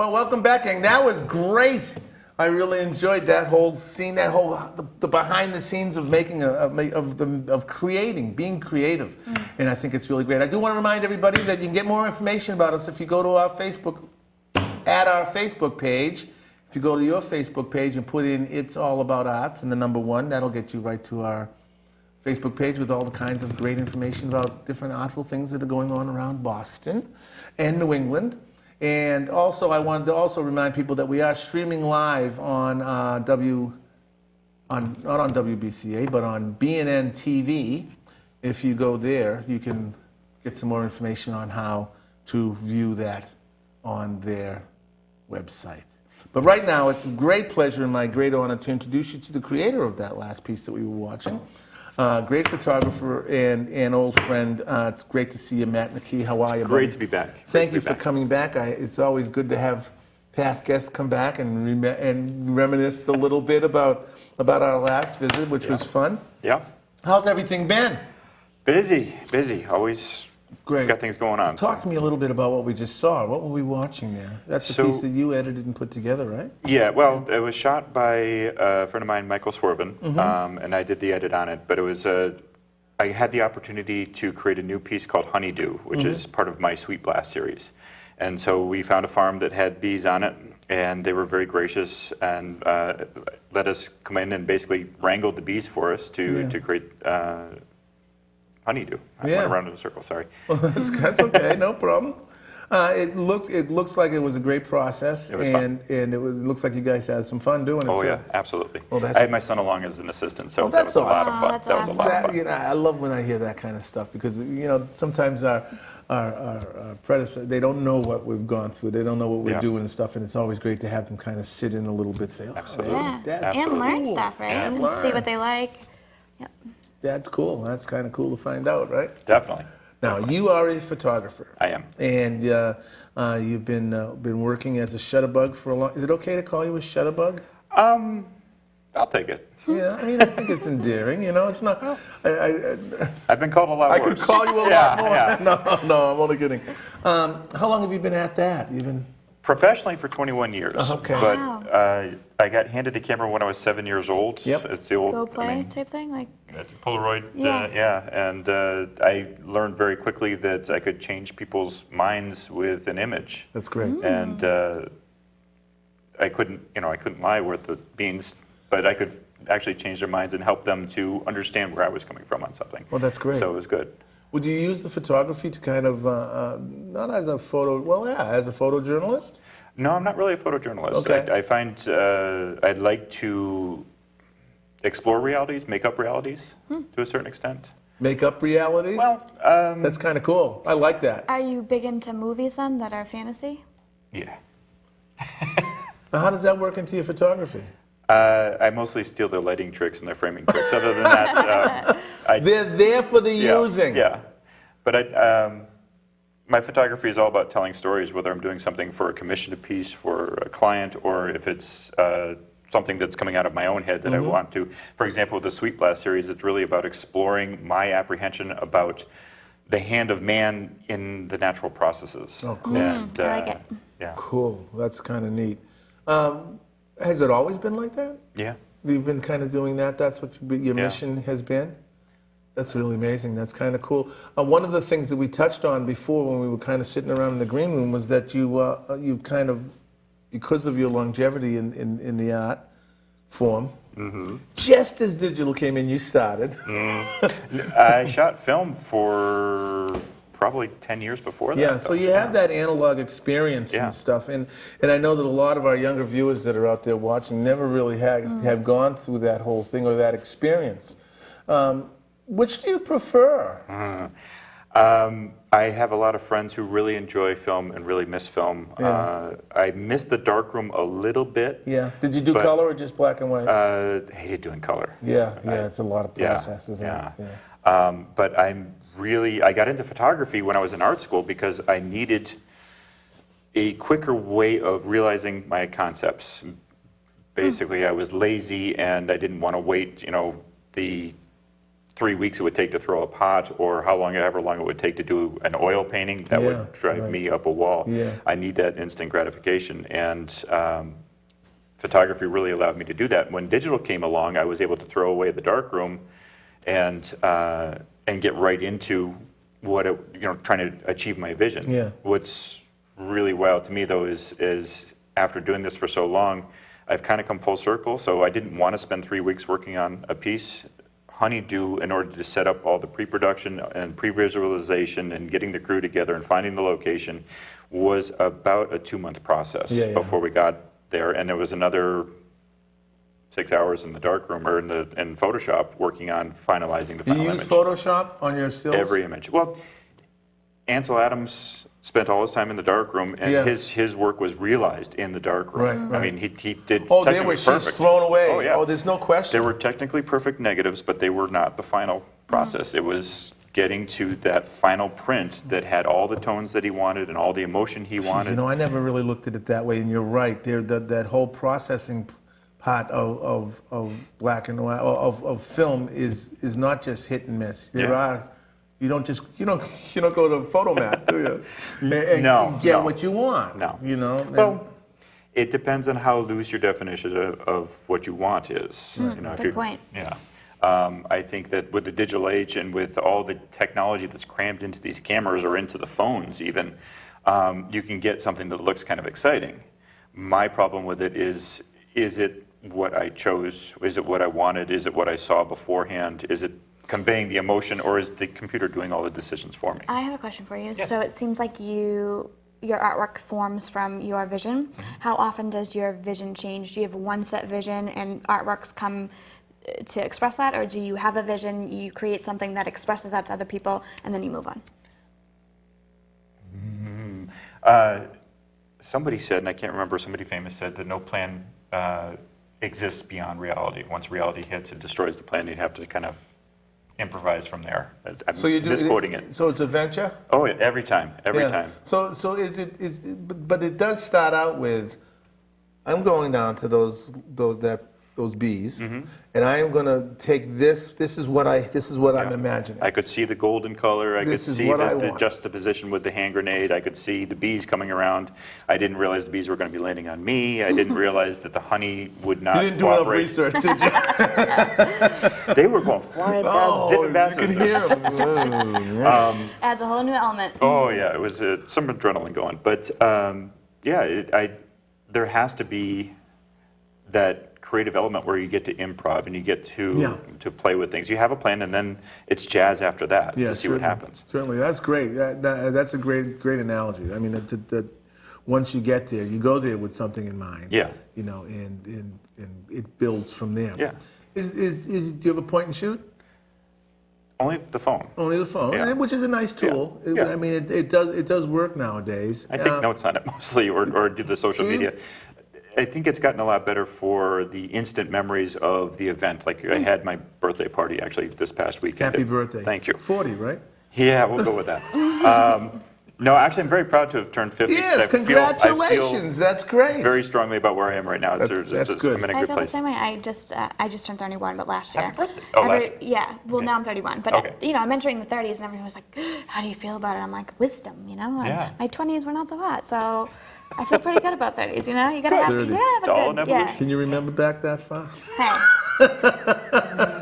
Speaker 1: Well, welcome back, gang. That was great. I really enjoyed that whole scene, that whole the behind the scenes of making of creating, being creative, and I think it's really great. I do want to remind everybody that you can get more information about us if you go to our Facebook, at our Facebook page. If you go to your Facebook page and put in "It's All About Arts" and the number 1, that'll get you right to our Facebook page with all the kinds of great information about different artful things that are going on around Boston and New England. And also, I wanted to also remind people that we are streaming live on not on WBCA, but on BNN-TV. If you go there, you can get some more information on how to view that on their website. But right now, it's a great pleasure and my great honor to introduce you to the creator of that last piece that we were watching. Great photographer and old friend. It's great to see you, Matt McKee. How are you, buddy?
Speaker 4: Great to be back.
Speaker 1: Thank you for coming back. It's always good to have past guests come back and reminisce a little bit about our last visit, which was fun.
Speaker 4: Yeah.
Speaker 1: How's everything been?
Speaker 4: Busy. Always
Speaker 1: Great.
Speaker 4: got things going on.
Speaker 1: Talk to me a little bit about what we just saw. What were we watching there? That's a piece that you edited and put together, right?
Speaker 4: Yeah, well, it was shot by a friend of mine, Michael Swerven, and I did the edit on it. But it was I had the opportunity to create a new piece called Honeydew, which is part of my Sweet Blast series. And so we found a farm that had bees on it, and they were very gracious and let us come in and basically wrangled the bees for us to create honeydew. I went around in a circle, sorry.
Speaker 1: Well, that's okay, no problem. It looks like it was a great process,
Speaker 4: It was
Speaker 1: and it looks like you guys had some fun doing it.
Speaker 4: Oh
Speaker 1: too.
Speaker 4: yeah, absolutely.
Speaker 1: Well,
Speaker 4: I had my son along as an assistant, so that
Speaker 1: that's
Speaker 4: was a lot of
Speaker 1: awesome.
Speaker 4: fun.
Speaker 2: That's
Speaker 4: That was a lot of fun.
Speaker 1: You know, I love when I hear that kind of stuff because sometimes our predecessors, they don't know what we've gone through, they don't know what we're doing and stuff, and it's always great to have them kind of sit in a little bit, say,
Speaker 4: Absolutely.
Speaker 1: That's
Speaker 2: And learn
Speaker 1: cool.
Speaker 2: stuff, right?
Speaker 1: And
Speaker 2: And see
Speaker 1: learn.
Speaker 2: what they like. Yep.
Speaker 1: That's cool. That's kind of cool to find out, right?
Speaker 4: Definitely.
Speaker 1: Now, you are a photographer.
Speaker 4: I am.
Speaker 1: And you've been working as a shutterbug for a long. Is it okay to call you a shutterbug?
Speaker 4: I'll take it.
Speaker 1: Yeah, I mean, I think it's endearing. You know, it's not.
Speaker 4: I've been called a lot
Speaker 1: I
Speaker 4: worse.
Speaker 1: could call you a lot more.
Speaker 4: Yeah.
Speaker 1: No, I'm only kidding. How long have you been at that? You've been.
Speaker 4: Professionally for 21 years.
Speaker 1: Okay.
Speaker 4: But
Speaker 2: Wow.
Speaker 4: I got handed a camera when I was 7 years old.
Speaker 1: Yep.
Speaker 4: It's the old
Speaker 2: Go play
Speaker 4: I mean,
Speaker 2: type thing, like.
Speaker 4: Polaroid.
Speaker 2: Yeah.
Speaker 4: And I learned very quickly that I could change people's minds with an image.
Speaker 1: That's great.
Speaker 4: And I couldn't lie worth the beans, but I could actually change their minds and help them to understand where I was coming from on something.
Speaker 1: Well, that's great.
Speaker 4: So it was good.
Speaker 1: Would you use the photography to kind of not as a as a photojournalist?
Speaker 4: No, I'm not really a photojournalist.
Speaker 1: Okay.
Speaker 4: I find I'd like to explore realities, make up realities to a certain extent.
Speaker 1: Make up realities?
Speaker 4: Well,
Speaker 1: That's kind of cool. I like that.
Speaker 2: Are you big into movies then that are fantasy?
Speaker 4: yeah.
Speaker 1: Now, how does that work into your photography?
Speaker 4: I mostly steal their lighting tricks and their framing tricks. Other than that,
Speaker 1: They're there for the using.
Speaker 4: Yeah, but my photography is all about telling stories, whether I'm doing something for a commissioned piece for a client or if it's something that's coming out of my own head that I want to. For example, with the Sweet Blast series, it's really about exploring my apprehension about the hand of man in the natural processes.
Speaker 1: Oh, cool.
Speaker 4: And,
Speaker 2: I like it.
Speaker 4: Yeah.
Speaker 1: Cool. That's kind of neat. Has it always been like that?
Speaker 4: Yeah.
Speaker 1: You've been kind of doing that? That's what your mission has been? That's really amazing. That's kind of cool. One of the things that we touched on before when we were kind of sitting around in the green room was that you kind of, because of your longevity in the art form, just as digital came in, you started.
Speaker 4: I shot film for probably 10 years before that.
Speaker 1: Yeah, so you have that analog experience and stuff, and I know that a lot of our younger viewers that are out there watching never really have gone through that whole thing or that experience. Which do you prefer?
Speaker 4: I have a lot of friends who really enjoy film and really miss film.
Speaker 1: Yeah.
Speaker 4: I miss the darkroom a little bit.
Speaker 1: Yeah. Did you do color or just black and white?
Speaker 4: Hated doing color.
Speaker 1: Yeah, it's a lot of process, isn't
Speaker 4: yeah.
Speaker 1: it? Yeah.
Speaker 4: But I got into photography when I was in art school because I needed a quicker way of realizing my concepts. Basically, I was lazy and I didn't want to wait, the 3 weeks it would take to throw a pot, or however long it would take to do an oil painting, that
Speaker 1: Yeah,
Speaker 4: would drive
Speaker 1: right.
Speaker 4: me up a wall.
Speaker 1: Yeah.
Speaker 4: I need that instant gratification, and photography really allowed me to do that. When digital came along, I was able to throw away the darkroom and get right into trying to achieve my vision.
Speaker 1: Yeah.
Speaker 4: What's really wild to me though is after doing this for so long, I've kind of come full circle. So I didn't want to spend 3 weeks working on a piece. Honeydew, in order to set up all the pre-production and pre-visualization and getting the crew together and finding the location, was about a 2-month process
Speaker 1: Yeah, yeah.
Speaker 4: before we got there. And there was another 6 hours in the darkroom or in Photoshop working on finalizing the
Speaker 1: Do
Speaker 4: final
Speaker 1: you
Speaker 4: image.
Speaker 1: use Photoshop on your stills?
Speaker 4: Every image. Well, Ansel Adams spent all his time in the darkroom, and
Speaker 1: Yeah.
Speaker 4: his work was realized in the darkroom.
Speaker 1: Right,
Speaker 4: I
Speaker 1: right.
Speaker 4: mean, he did
Speaker 1: Oh, there
Speaker 4: technically
Speaker 1: were sheets
Speaker 4: perfect.
Speaker 1: thrown away.
Speaker 4: Oh, yeah.
Speaker 1: Oh, there's no question.
Speaker 4: There were technically perfect negatives, but they were not the final process. It was getting to that final print that had all the tones that he wanted and all the emotion he
Speaker 1: Jeez,
Speaker 4: wanted.
Speaker 1: you know, I never really looked at it that way, and you're right. That whole processing part of black and white of film is not just hit and miss. There
Speaker 4: Yeah.
Speaker 1: are. You don't go to Photomat, do you? And
Speaker 4: No,
Speaker 1: get
Speaker 4: no.
Speaker 1: what you want.
Speaker 4: No.
Speaker 1: You know. And-
Speaker 4: Well, it depends on how loose your definition of what you want is. You know, if
Speaker 2: Good
Speaker 4: you're-
Speaker 2: point.
Speaker 4: Yeah. I think that with the digital age and with all the technology that's crammed into these cameras or into the phones even, you can get something that looks kind of exciting. My problem with it is it what I chose? Is it what I wanted? Is it what I saw beforehand? Is it conveying the emotion, or is the computer doing all the decisions for me?
Speaker 2: I have a question for you. So it seems like your artwork forms from your vision. How often does your vision change? Do you have one set vision and artworks come to express that, or do you have a vision, you create something that expresses that to other people, and then you move on?
Speaker 4: Somebody said, and I can't remember, somebody famous said that no plan exists beyond reality. Once reality hits, it destroys the plan. You have to kind of improvise from there. I'm
Speaker 1: So you do
Speaker 4: misquoting it.
Speaker 1: So it's a venture.
Speaker 4: Oh, yeah, every time, every
Speaker 1: Yeah.
Speaker 4: time.
Speaker 1: So but it does start out with, I'm going down to those bees,
Speaker 4: Mm-hmm.
Speaker 1: and I am going to take this. This is what I'm imagining.
Speaker 4: I could see the golden color. I could
Speaker 1: This is
Speaker 4: see
Speaker 1: what I
Speaker 4: the
Speaker 1: want.
Speaker 4: juxtaposition with the hand grenade. I could see the bees coming around. I didn't realize the bees were going to be landing on me. I didn't realize that the honey would not
Speaker 1: You didn't do enough
Speaker 4: cooperate.
Speaker 1: research, did you?
Speaker 4: They were going flying past, zipping past
Speaker 1: you
Speaker 4: us.
Speaker 1: can hear them.
Speaker 2: Adds a whole new element.
Speaker 4: Oh yeah, it was some adrenaline going, but there has to be that creative element where you get to improv and you get to play with things. You have a plan, and then it's jazz after that to see what happens.
Speaker 1: Certainly, that's great. That's a great analogy. I mean, that once you get there, you go there with something in mind.
Speaker 4: Yeah.
Speaker 1: You know, and it builds from there.
Speaker 4: Yeah.
Speaker 1: Do you have a point and shoot?
Speaker 4: Only the phone.
Speaker 1: Only the phone,
Speaker 4: Yeah.
Speaker 1: which is a nice tool.
Speaker 4: Yeah.
Speaker 1: I mean, it does work nowadays.
Speaker 4: I take notes on it mostly, or do the social
Speaker 1: Do you?
Speaker 4: media. I think it's gotten a lot better for the instant memories of the event. Like I had my birthday party actually this past weekend.
Speaker 1: Happy birthday.
Speaker 4: Thank you.
Speaker 1: 40, right?
Speaker 4: Yeah, we'll go with that. No, actually, I'm very proud to have turned 50. 'cause
Speaker 1: Yes,
Speaker 4: I feel
Speaker 1: congratulations. That's great.
Speaker 4: very strongly about where I am right now.
Speaker 1: That's good.
Speaker 4: I'm in a
Speaker 2: I
Speaker 4: good
Speaker 2: feel
Speaker 4: place.
Speaker 2: the same way. I just turned 31, but last year.
Speaker 4: Happy birthday. Oh, last year.
Speaker 2: Yeah. Well, now I'm 31, but
Speaker 4: Okay.
Speaker 2: you know, I'm entering the 30s, and everyone was like, "How do you feel about it?" I'm like, "Wisdom," you know. And
Speaker 4: Yeah.
Speaker 2: My 20s were not so hot, so I feel pretty good about 30s. You know, you gotta have,
Speaker 1: 30.
Speaker 2: you gotta have
Speaker 4: It's
Speaker 2: a
Speaker 4: all
Speaker 2: good,
Speaker 4: an
Speaker 2: yeah.
Speaker 4: evolution.
Speaker 1: Can you remember back that far?
Speaker 2: Hey,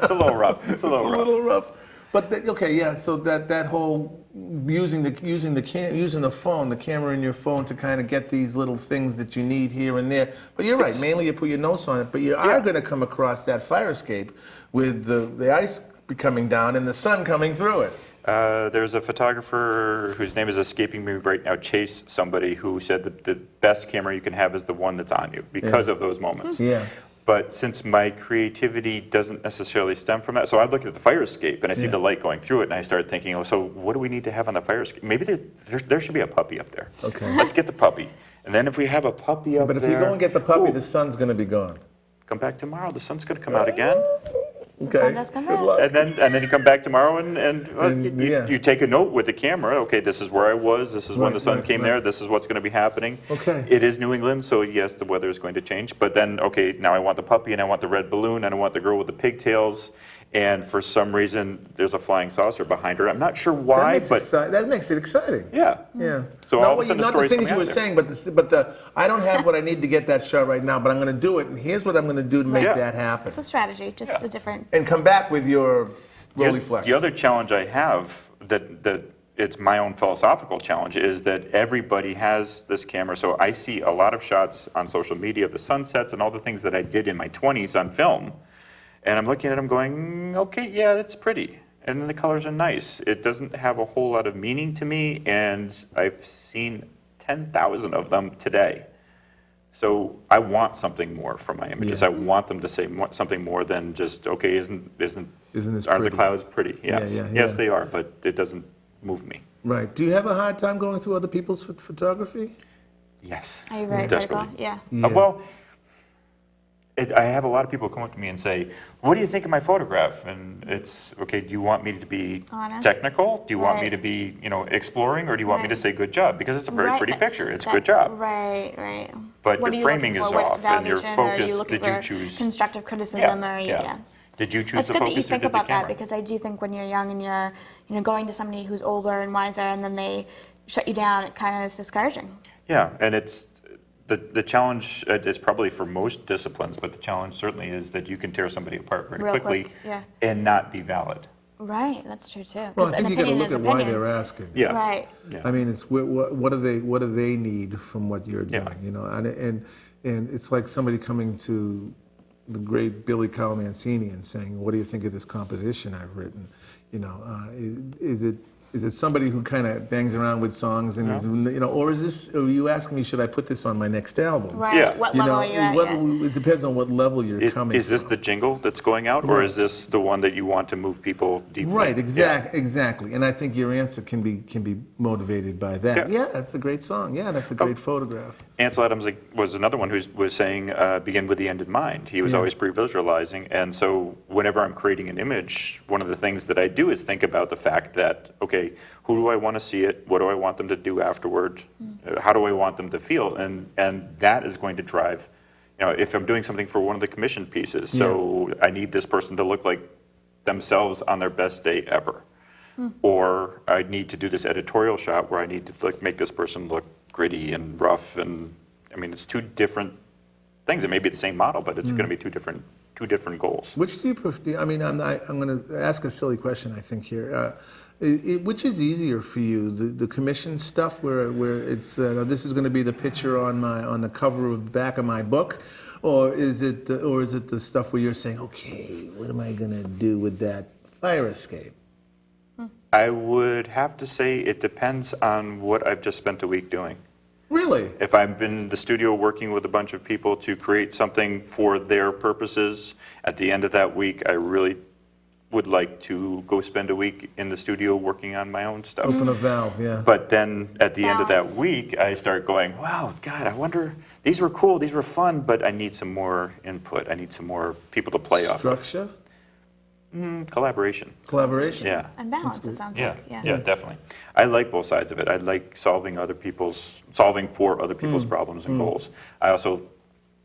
Speaker 4: It's a little rough. It's a little
Speaker 1: It's a
Speaker 4: rough.
Speaker 1: little rough. But okay, yeah. So that whole using the phone, the camera in your phone to kind of get these little things that you need here and there. But you're right. Mainly you put your notes on it. But you are going to come across that fire escape with the ice coming down and the sun coming through it.
Speaker 4: There's a photographer whose name is escaping me right now, Chase somebody, who said that the best camera you can have is the one that's on you because of those moments.
Speaker 1: Yeah.
Speaker 4: But since my creativity doesn't necessarily stem from that, so I look at the fire escape and I see the light going through it, and I start thinking, oh, so what do we need to have on the fire escape? Maybe there should be a puppy up there.
Speaker 1: Okay.
Speaker 4: Let's get the puppy. And then if we have a puppy up
Speaker 1: But if
Speaker 4: there,
Speaker 1: you go and get the puppy,
Speaker 4: ooh,
Speaker 1: the sun's going to be gone.
Speaker 4: come back tomorrow. The sun's going to come out again.
Speaker 1: Okay.
Speaker 2: sun does come
Speaker 1: Good
Speaker 2: out.
Speaker 1: luck.
Speaker 4: And then you come back tomorrow and
Speaker 1: yeah.
Speaker 4: you take a note with the camera. Okay, this is where I was. This is when the sun
Speaker 1: Right,
Speaker 4: came
Speaker 1: right.
Speaker 4: there. This is what's going to be happening.
Speaker 1: Okay.
Speaker 4: It is New England, so yes, the weather is going to change. But then, okay, now I want the puppy, and I want the red balloon, and I want the girl with the pigtails. and for some reason there's a flying saucer behind her. I'm not sure why, but
Speaker 1: that makes it exciting.
Speaker 4: yeah.
Speaker 1: Yeah.
Speaker 4: So all of a sudden the
Speaker 1: not the
Speaker 4: story's
Speaker 1: things
Speaker 4: coming
Speaker 1: you were
Speaker 4: out there.
Speaker 1: saying, but I don't have what I need to get that shot right now, but I'm going to do it, and here's what I'm going to do to make
Speaker 4: Yeah.
Speaker 1: that happen.
Speaker 2: So strategy, just
Speaker 4: Yeah.
Speaker 2: a different.
Speaker 1: And come back with your rolly flex.
Speaker 4: The other challenge I have that it's my own philosophical challenge is that everybody has this camera. So I see a lot of shots on social media of the sunsets and all the things that I did in my 20s on film. And I'm looking at them going, okay, yeah, that's pretty. And then the colors are nice. It doesn't have a whole lot of meaning to me. And I've seen 10,000 of them today. So I want something more from my images.
Speaker 1: Yeah.
Speaker 4: I want them to say something more than just, okay, isn't
Speaker 1: this
Speaker 4: aren't
Speaker 1: pretty?
Speaker 4: the clouds pretty? Yes,
Speaker 1: yeah,
Speaker 4: yes,
Speaker 1: yeah.
Speaker 4: they are, but it doesn't move me.
Speaker 1: Right. Do you have a hard time going through other people's photography?
Speaker 4: Yes,
Speaker 2: Are you very
Speaker 4: desperately.
Speaker 2: critical? Yeah.
Speaker 4: Well, I have a lot of people come up to me and say, "What do you think of my photograph?" And it's okay. Do you want me to be
Speaker 2: Honest.
Speaker 4: technical? Do you want me
Speaker 2: Right.
Speaker 4: to be, exploring, or do you want me to
Speaker 2: Right.
Speaker 4: say "good job"? Because it's a very
Speaker 2: Right,
Speaker 4: pretty
Speaker 2: that-
Speaker 4: picture. It's
Speaker 2: that-
Speaker 4: good job.
Speaker 2: Right, right.
Speaker 4: But
Speaker 2: What
Speaker 4: your
Speaker 2: are you
Speaker 4: framing
Speaker 2: looking
Speaker 4: is
Speaker 2: for? What
Speaker 4: off, and your
Speaker 2: validation? Or are
Speaker 4: focus.
Speaker 2: you looking
Speaker 4: Did you
Speaker 2: for
Speaker 4: choose
Speaker 2: constructive criticism? Or yeah.
Speaker 4: Did you choose
Speaker 2: It's
Speaker 4: the
Speaker 2: good
Speaker 4: focus
Speaker 2: that you
Speaker 4: or
Speaker 2: think
Speaker 4: did the
Speaker 2: about that
Speaker 4: camera?
Speaker 2: because I do think when you're young and you're going to somebody who's older and wiser and then they shut you down, it kind of is discouraging.
Speaker 4: Yeah, and it's the challenge. It's probably for most disciplines, but the challenge certainly is that you can tear somebody apart very
Speaker 2: Real
Speaker 4: quickly
Speaker 2: quick, yeah.
Speaker 4: and not be valid.
Speaker 2: Right, that's true too.
Speaker 1: Well,
Speaker 2: 'Cause
Speaker 1: I
Speaker 2: an
Speaker 1: think you got to
Speaker 2: opinion
Speaker 1: look
Speaker 2: is
Speaker 1: at why
Speaker 2: opinion.
Speaker 1: they're asking.
Speaker 4: Yeah.
Speaker 2: Right.
Speaker 4: Yeah.
Speaker 1: I mean, it's what do they need from what you're doing?
Speaker 4: Yeah.
Speaker 1: And it's like somebody coming to the great Billy Calamancini and saying, "What do you think of this composition I've written?" Is it somebody who kind of bangs around with songs and or is this? Are you asking me, should I put this on my next album?
Speaker 2: Right.
Speaker 4: Yeah.
Speaker 2: What level are you at? Yeah.
Speaker 1: It depends on what level you're coming.
Speaker 4: Is this
Speaker 1: from.
Speaker 4: the jingle that's going out, or is this the one that you want to move people deeply?
Speaker 1: Right, exactly. And I think your answer can be motivated by that.
Speaker 4: Yeah.
Speaker 1: Yeah, that's a great song. Yeah, that's a great photograph.
Speaker 4: Ansel Adams was another one who was saying, begin with the end in mind. He was always pre-visualizing. And so whenever I'm creating an image, one of the things that I do is think about the fact that, okay, who do I want to see it? What do I want them to do afterward? How do I want them to feel? And that is going to drive, if I'm doing something for one of the commissioned pieces, so I need this person to look like themselves on their best day ever. Or I need to do this editorial shot where I need to make this person look gritty and rough, and I mean it's two different things. It may be the same model, but it's going to be two different goals.
Speaker 1: Which do you prefer? I mean, I'm going to ask a silly question, I think, here. Which is easier for you, the commission stuff where it's this is going to be the picture on the cover of the back of my book, or is it the stuff where you're saying, okay, what am I going to do with that fire escape?
Speaker 4: I would have to say it depends on what I've just spent a week doing.
Speaker 1: Really?
Speaker 4: If I've been in the studio working with a bunch of people to create something for their purposes, at the end of that week, I really would like to go spend a week in the studio working on my own stuff.
Speaker 1: Open a valve, yeah.
Speaker 4: But then at the end of that
Speaker 2: Balance.
Speaker 4: week, I start going, wow, God, I wonder, these were cool, these were fun, but I need some more input. I need some more people to play off of.
Speaker 1: Structure?
Speaker 4: Collaboration.
Speaker 1: Collaboration?
Speaker 4: Yeah.
Speaker 2: And balance, it sounds
Speaker 4: Yeah,
Speaker 2: like.
Speaker 4: yeah, definitely. I like both sides of it. I like solving for other people's problems and goals. I also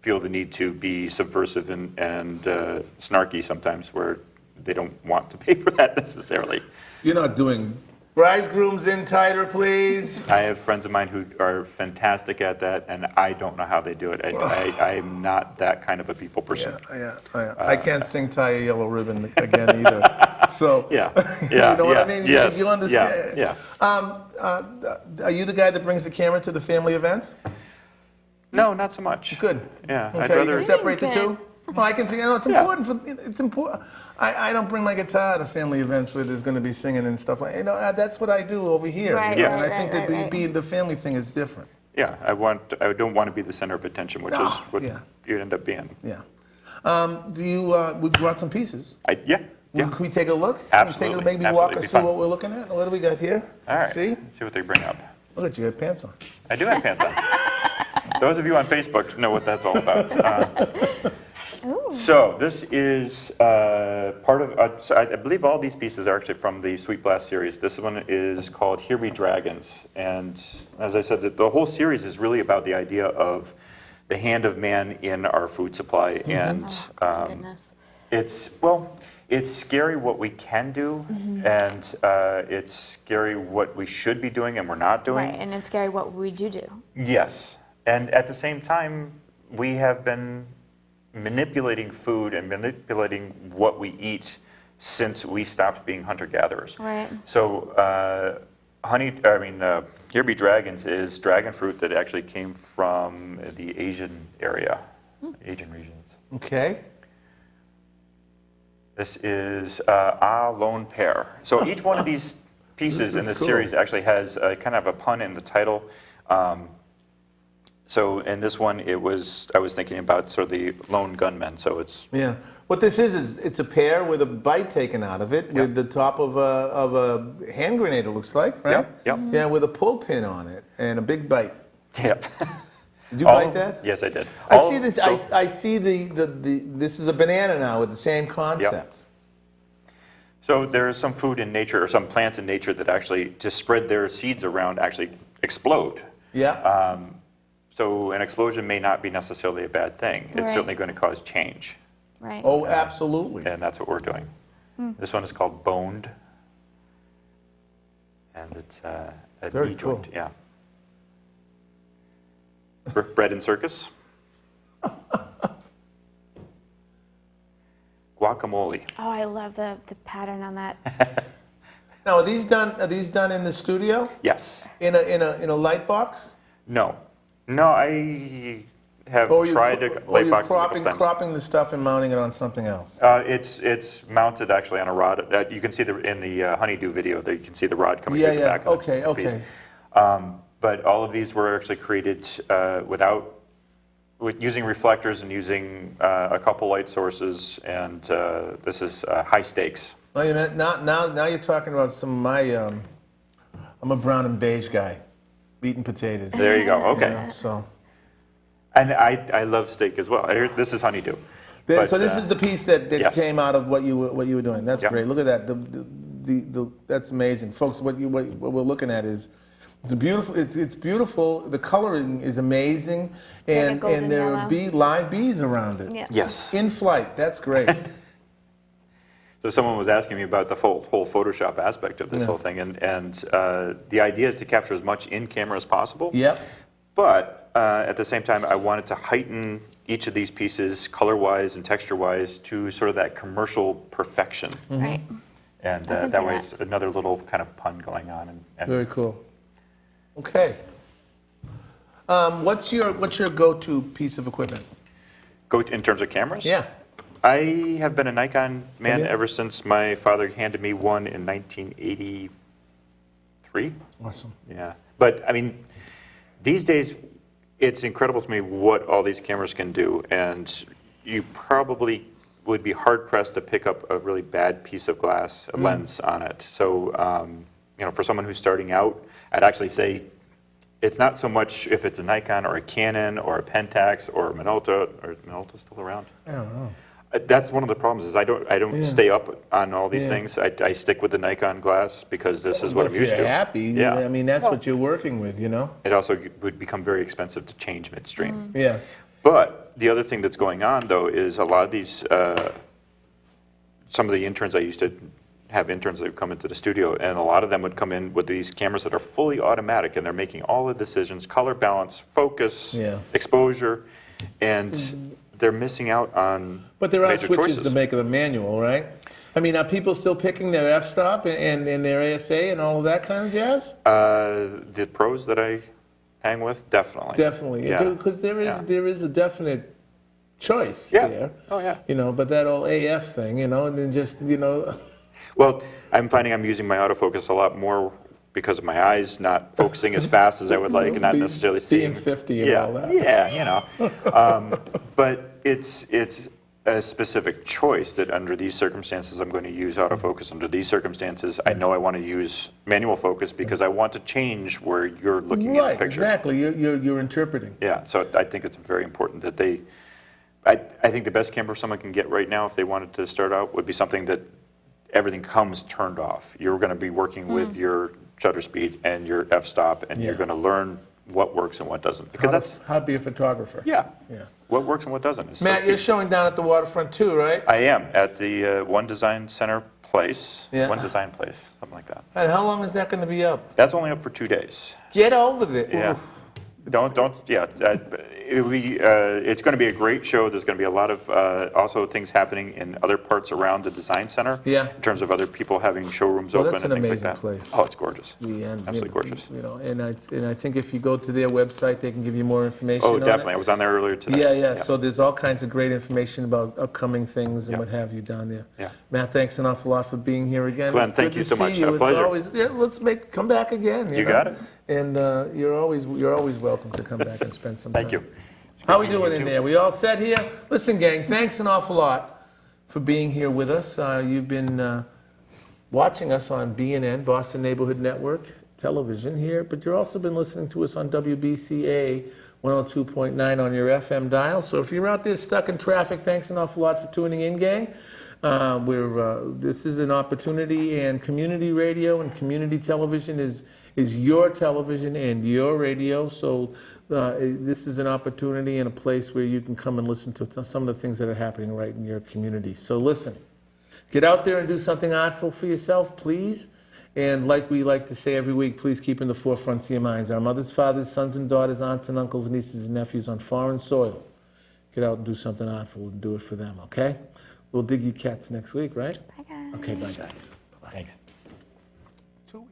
Speaker 4: feel the need to be subversive and snarky sometimes where they don't want to pay for that necessarily.
Speaker 1: You're not doing bridegrooms in tighter, please.
Speaker 4: I have friends of mine who are fantastic at that, and I don't know how they do it. I'm not that kind of a people person.
Speaker 1: Yeah. I can't sing Tie a Yellow Ribbon again either. So,
Speaker 4: Yeah,
Speaker 1: you know what I mean?
Speaker 4: Yes,
Speaker 1: You understand?
Speaker 4: Yeah.
Speaker 1: Are you the guy that brings the camera to the family events?
Speaker 4: No, not so much.
Speaker 1: Good.
Speaker 4: Yeah,
Speaker 1: Okay,
Speaker 4: I'd
Speaker 1: you
Speaker 4: rather.
Speaker 1: can separate the
Speaker 2: Good.
Speaker 1: two? Well, I can think, it's
Speaker 4: Yeah.
Speaker 1: important. It's important. I don't bring my guitar to family events where there's going to be singing and stuff like that. That's what I do over here.
Speaker 2: Right,
Speaker 1: you know,
Speaker 2: right,
Speaker 1: and I think
Speaker 2: right,
Speaker 1: that
Speaker 2: right.
Speaker 1: the family thing is different.
Speaker 4: Yeah, I don't want to be the center of attention, which is what
Speaker 1: yeah.
Speaker 4: you end up being.
Speaker 1: Yeah. We brought some pieces.
Speaker 4: Yeah.
Speaker 1: Can we take a look?
Speaker 4: Absolutely,
Speaker 1: Can we maybe
Speaker 4: absolutely,
Speaker 1: walk us
Speaker 4: be
Speaker 1: through
Speaker 4: fun.
Speaker 1: what we're looking at? What do we got here?
Speaker 4: All right.
Speaker 1: See?
Speaker 4: Let's see what they bring up.
Speaker 1: Look at you, have pants on.
Speaker 4: I do have pants on. Those of you on Facebook know what that's all about. So this is part of, so I believe all these pieces are actually from the Sweet Blast series. This one is called Here Be Dragons. And as I said, the whole series is really about the idea of the hand of man in our food supply. And
Speaker 2: Oh, goodness.
Speaker 4: it's scary what we can do, and it's scary what we should be doing and we're not doing.
Speaker 2: Right, and it's scary what we do.
Speaker 4: Yes, and at the same time, we have been manipulating food and manipulating what we eat since we stopped being hunter-gatherers.
Speaker 2: Right.
Speaker 4: So here be dragons is dragon fruit that actually came from the Asian area, Asian regions.
Speaker 1: Okay.
Speaker 4: This is lone pear. So each one of these pieces in this
Speaker 1: cool.
Speaker 4: series actually has kind of a pun in the title. So in this one, I was thinking about sort of the lone gunmen. So it's
Speaker 1: Yeah. What this is it's a pear with a bite taken out of it, with the top of a hand grenade, it looks like, right?
Speaker 4: Yep.
Speaker 1: Yeah, with a pull pin on it and a big bite.
Speaker 4: Yep.
Speaker 1: Did you bite that?
Speaker 4: Yes, I did.
Speaker 1: I see this. I see the this is a banana now with the same concept.
Speaker 4: So there is some food in nature, or some plants in nature that actually, to spread their seeds around, actually explode.
Speaker 1: Yeah.
Speaker 4: So an explosion may not be necessarily a bad thing. It's
Speaker 2: Right.
Speaker 4: certainly going to cause change,
Speaker 2: Right.
Speaker 1: Oh, absolutely.
Speaker 4: and that's what we're doing. This one is called boned, and it's a
Speaker 1: Very
Speaker 4: knee joint.
Speaker 1: cool.
Speaker 4: Yeah. Bread and circus. Guacamole.
Speaker 2: Oh, I love the pattern on that.
Speaker 1: Now, are these done in the studio?
Speaker 4: Yes.
Speaker 1: In a light box?
Speaker 4: No. No, I have
Speaker 1: Or you-
Speaker 4: tried to
Speaker 1: or
Speaker 4: light
Speaker 1: you're
Speaker 4: boxes a couple times.
Speaker 1: cropping the stuff and mounting it on something else?
Speaker 4: It's mounted actually on a rod. You can see in the honeydew video that you can see the rod coming
Speaker 1: Yeah,
Speaker 4: through the
Speaker 1: yeah.
Speaker 4: back of
Speaker 1: Okay,
Speaker 4: the piece.
Speaker 1: okay.
Speaker 4: But all of these were actually created with using reflectors and using a couple light sources, and this is high stakes.
Speaker 1: Well, now you're talking about some of my. I'm a brown and beige guy, eating potatoes.
Speaker 4: There you go. Okay.
Speaker 1: Yeah, so.
Speaker 4: And I love steak as well. This is honeydew.
Speaker 1: So
Speaker 4: But,
Speaker 1: this is the piece that
Speaker 4: yes.
Speaker 1: came out of what you were doing. That's
Speaker 4: Yep.
Speaker 1: great. Look at that. That's amazing, folks. What we're looking at is it's beautiful. It's beautiful. The coloring is amazing,
Speaker 2: like a
Speaker 1: and
Speaker 2: golden
Speaker 1: there
Speaker 2: yellow.
Speaker 1: are live bees around it.
Speaker 2: Yeah.
Speaker 4: Yes.
Speaker 1: In flight. That's great.
Speaker 4: So someone was asking me about the whole Photoshop aspect of this
Speaker 1: Yeah.
Speaker 4: whole thing, and the idea is to capture as much in camera as possible.
Speaker 1: Yep.
Speaker 4: But at the same time, I wanted to heighten each of these pieces color-wise and texture-wise to sort of that commercial perfection.
Speaker 2: Right.
Speaker 4: And
Speaker 2: I can
Speaker 4: that
Speaker 2: see
Speaker 4: way,
Speaker 2: that.
Speaker 4: it's another little kind of pun going on. And
Speaker 1: Very cool. Okay. What's your go-to piece of equipment?
Speaker 4: go in terms of cameras?
Speaker 1: Yeah.
Speaker 4: I have been a Nikon man
Speaker 1: Have you?
Speaker 4: ever since my father handed me one in 1983.
Speaker 1: Awesome.
Speaker 4: Yeah. But I mean, these days, it's incredible to me what all these cameras can do, and you probably would be hard pressed to pick up a really bad piece of glass, a lens on it. So, for someone who's starting out, I'd actually say it's not so much if it's a Nikon or a Canon or a Pentax or a Minolta. Or Minolta still around?
Speaker 1: I don't know.
Speaker 4: That's one of the problems is I don't
Speaker 1: Yeah.
Speaker 4: stay up on all these
Speaker 1: Yeah.
Speaker 4: things. I stick with the Nikon glass because this is what I'm
Speaker 1: If
Speaker 4: used
Speaker 1: you're
Speaker 4: to.
Speaker 1: happy,
Speaker 4: Yeah.
Speaker 1: I mean, that's what you're working with, you know?
Speaker 4: It also would become very expensive to change midstream.
Speaker 1: Yeah.
Speaker 4: But the other thing that's going on, though, is a lot of these, some of the interns I used to have interns that would come into the studio, and a lot of them would come in with these cameras that are fully automatic, and they're making all the decisions, color balance, focus,
Speaker 1: Yeah.
Speaker 4: exposure, and they're missing out on
Speaker 1: But there are
Speaker 4: major
Speaker 1: switches
Speaker 4: choices.
Speaker 1: to make the manual, right? I mean, are people still picking their f-stop and their ASA and all of that kind of jazz?
Speaker 4: The pros that I hang with, definitely.
Speaker 1: Definitely,
Speaker 4: Yeah.
Speaker 1: because there
Speaker 4: Yeah.
Speaker 1: is a definite choice
Speaker 4: Yeah.
Speaker 1: there.
Speaker 4: Oh, yeah.
Speaker 1: But that old AF thing, and then just.
Speaker 4: Well, I'm finding I'm using my autofocus a lot more because of my eyes not focusing as fast as I would like, and not necessarily seeing.
Speaker 1: Being 50 and
Speaker 4: Yeah,
Speaker 1: all that.
Speaker 4: yeah, but it's a specific choice that under these circumstances I'm going to use autofocus. Under these circumstances, I know I want to use manual focus because I want to change where you're looking at
Speaker 1: Right,
Speaker 4: the picture.
Speaker 1: exactly. You're interpreting.
Speaker 4: Yeah, so I think it's very important that they. I think the best camera someone can get right now, if they wanted to start out, would be something that everything comes turned off. You're going to be working with your shutter speed and your f-stop, and you're
Speaker 1: Yeah.
Speaker 4: going to learn what works and what doesn't. Because that's,
Speaker 1: how to be a photographer.
Speaker 4: yeah,
Speaker 1: Yeah.
Speaker 4: what works and what doesn't. Is so
Speaker 1: Matt, you're
Speaker 4: key.
Speaker 1: showing down at the waterfront too, right?
Speaker 4: I am at the One Design Center place,
Speaker 1: Yeah.
Speaker 4: One Design Place, something like that.
Speaker 1: And how long is that going to be up?
Speaker 4: That's only up for 2 days.
Speaker 1: Get over there.
Speaker 4: Yeah.
Speaker 1: Oof.
Speaker 4: Yeah. It's going to be a great show. There's going to be a lot of also things happening in other parts around the design center.
Speaker 1: Yeah.
Speaker 4: In terms of other people having showrooms
Speaker 1: Well,
Speaker 4: open
Speaker 1: that's
Speaker 4: and
Speaker 1: an
Speaker 4: things like
Speaker 1: amazing
Speaker 4: that.
Speaker 1: place.
Speaker 4: Oh, it's gorgeous.
Speaker 1: The end.
Speaker 4: Absolutely gorgeous.
Speaker 1: You know, and I think if you go to their website, they can give you more information.
Speaker 4: Oh,
Speaker 1: on it.
Speaker 4: definitely. I was on there earlier today.
Speaker 1: Yeah. So there's all kinds of great information about upcoming things and
Speaker 4: Yeah.
Speaker 1: what have you down there.
Speaker 4: Yeah.
Speaker 1: Matt, thanks an awful lot for being here again.
Speaker 4: Glenn,
Speaker 1: It's
Speaker 4: thank
Speaker 1: good
Speaker 4: you
Speaker 1: to
Speaker 4: so
Speaker 1: see
Speaker 4: much.
Speaker 1: you.
Speaker 4: A
Speaker 1: It's
Speaker 4: pleasure.
Speaker 1: always, come back again.
Speaker 4: You
Speaker 1: know?
Speaker 4: got it.
Speaker 1: And you're always welcome to come back and spend some time.
Speaker 4: Thank you.
Speaker 1: How we doing in there? We all set here? Listen, gang, thanks an awful lot for being here with us. You've been watching us on BNN, Boston Neighborhood Network television here, but you've also been listening to us on WBCA 102.9 on your FM dial. So if you're out there stuck in traffic, thanks an awful lot for tuning in, gang. This is an opportunity, and community radio and community television is your television and your radio. So this is an opportunity and a place where you can come and listen to some of the things that are happening right in your community. So listen, get out there and do something artful for yourself, please. And like we like to say every week, please keep in the forefront of your minds our mothers, fathers, sons and daughters, aunts and uncles, nieces and nephews on foreign soil. Get out and do something artful and do it for them, okay? We'll dig you cats next week, right?
Speaker 2: Bye, guys.
Speaker 1: Okay, bye, guys.
Speaker 4: Thanks.
Speaker 1: 2 weeks.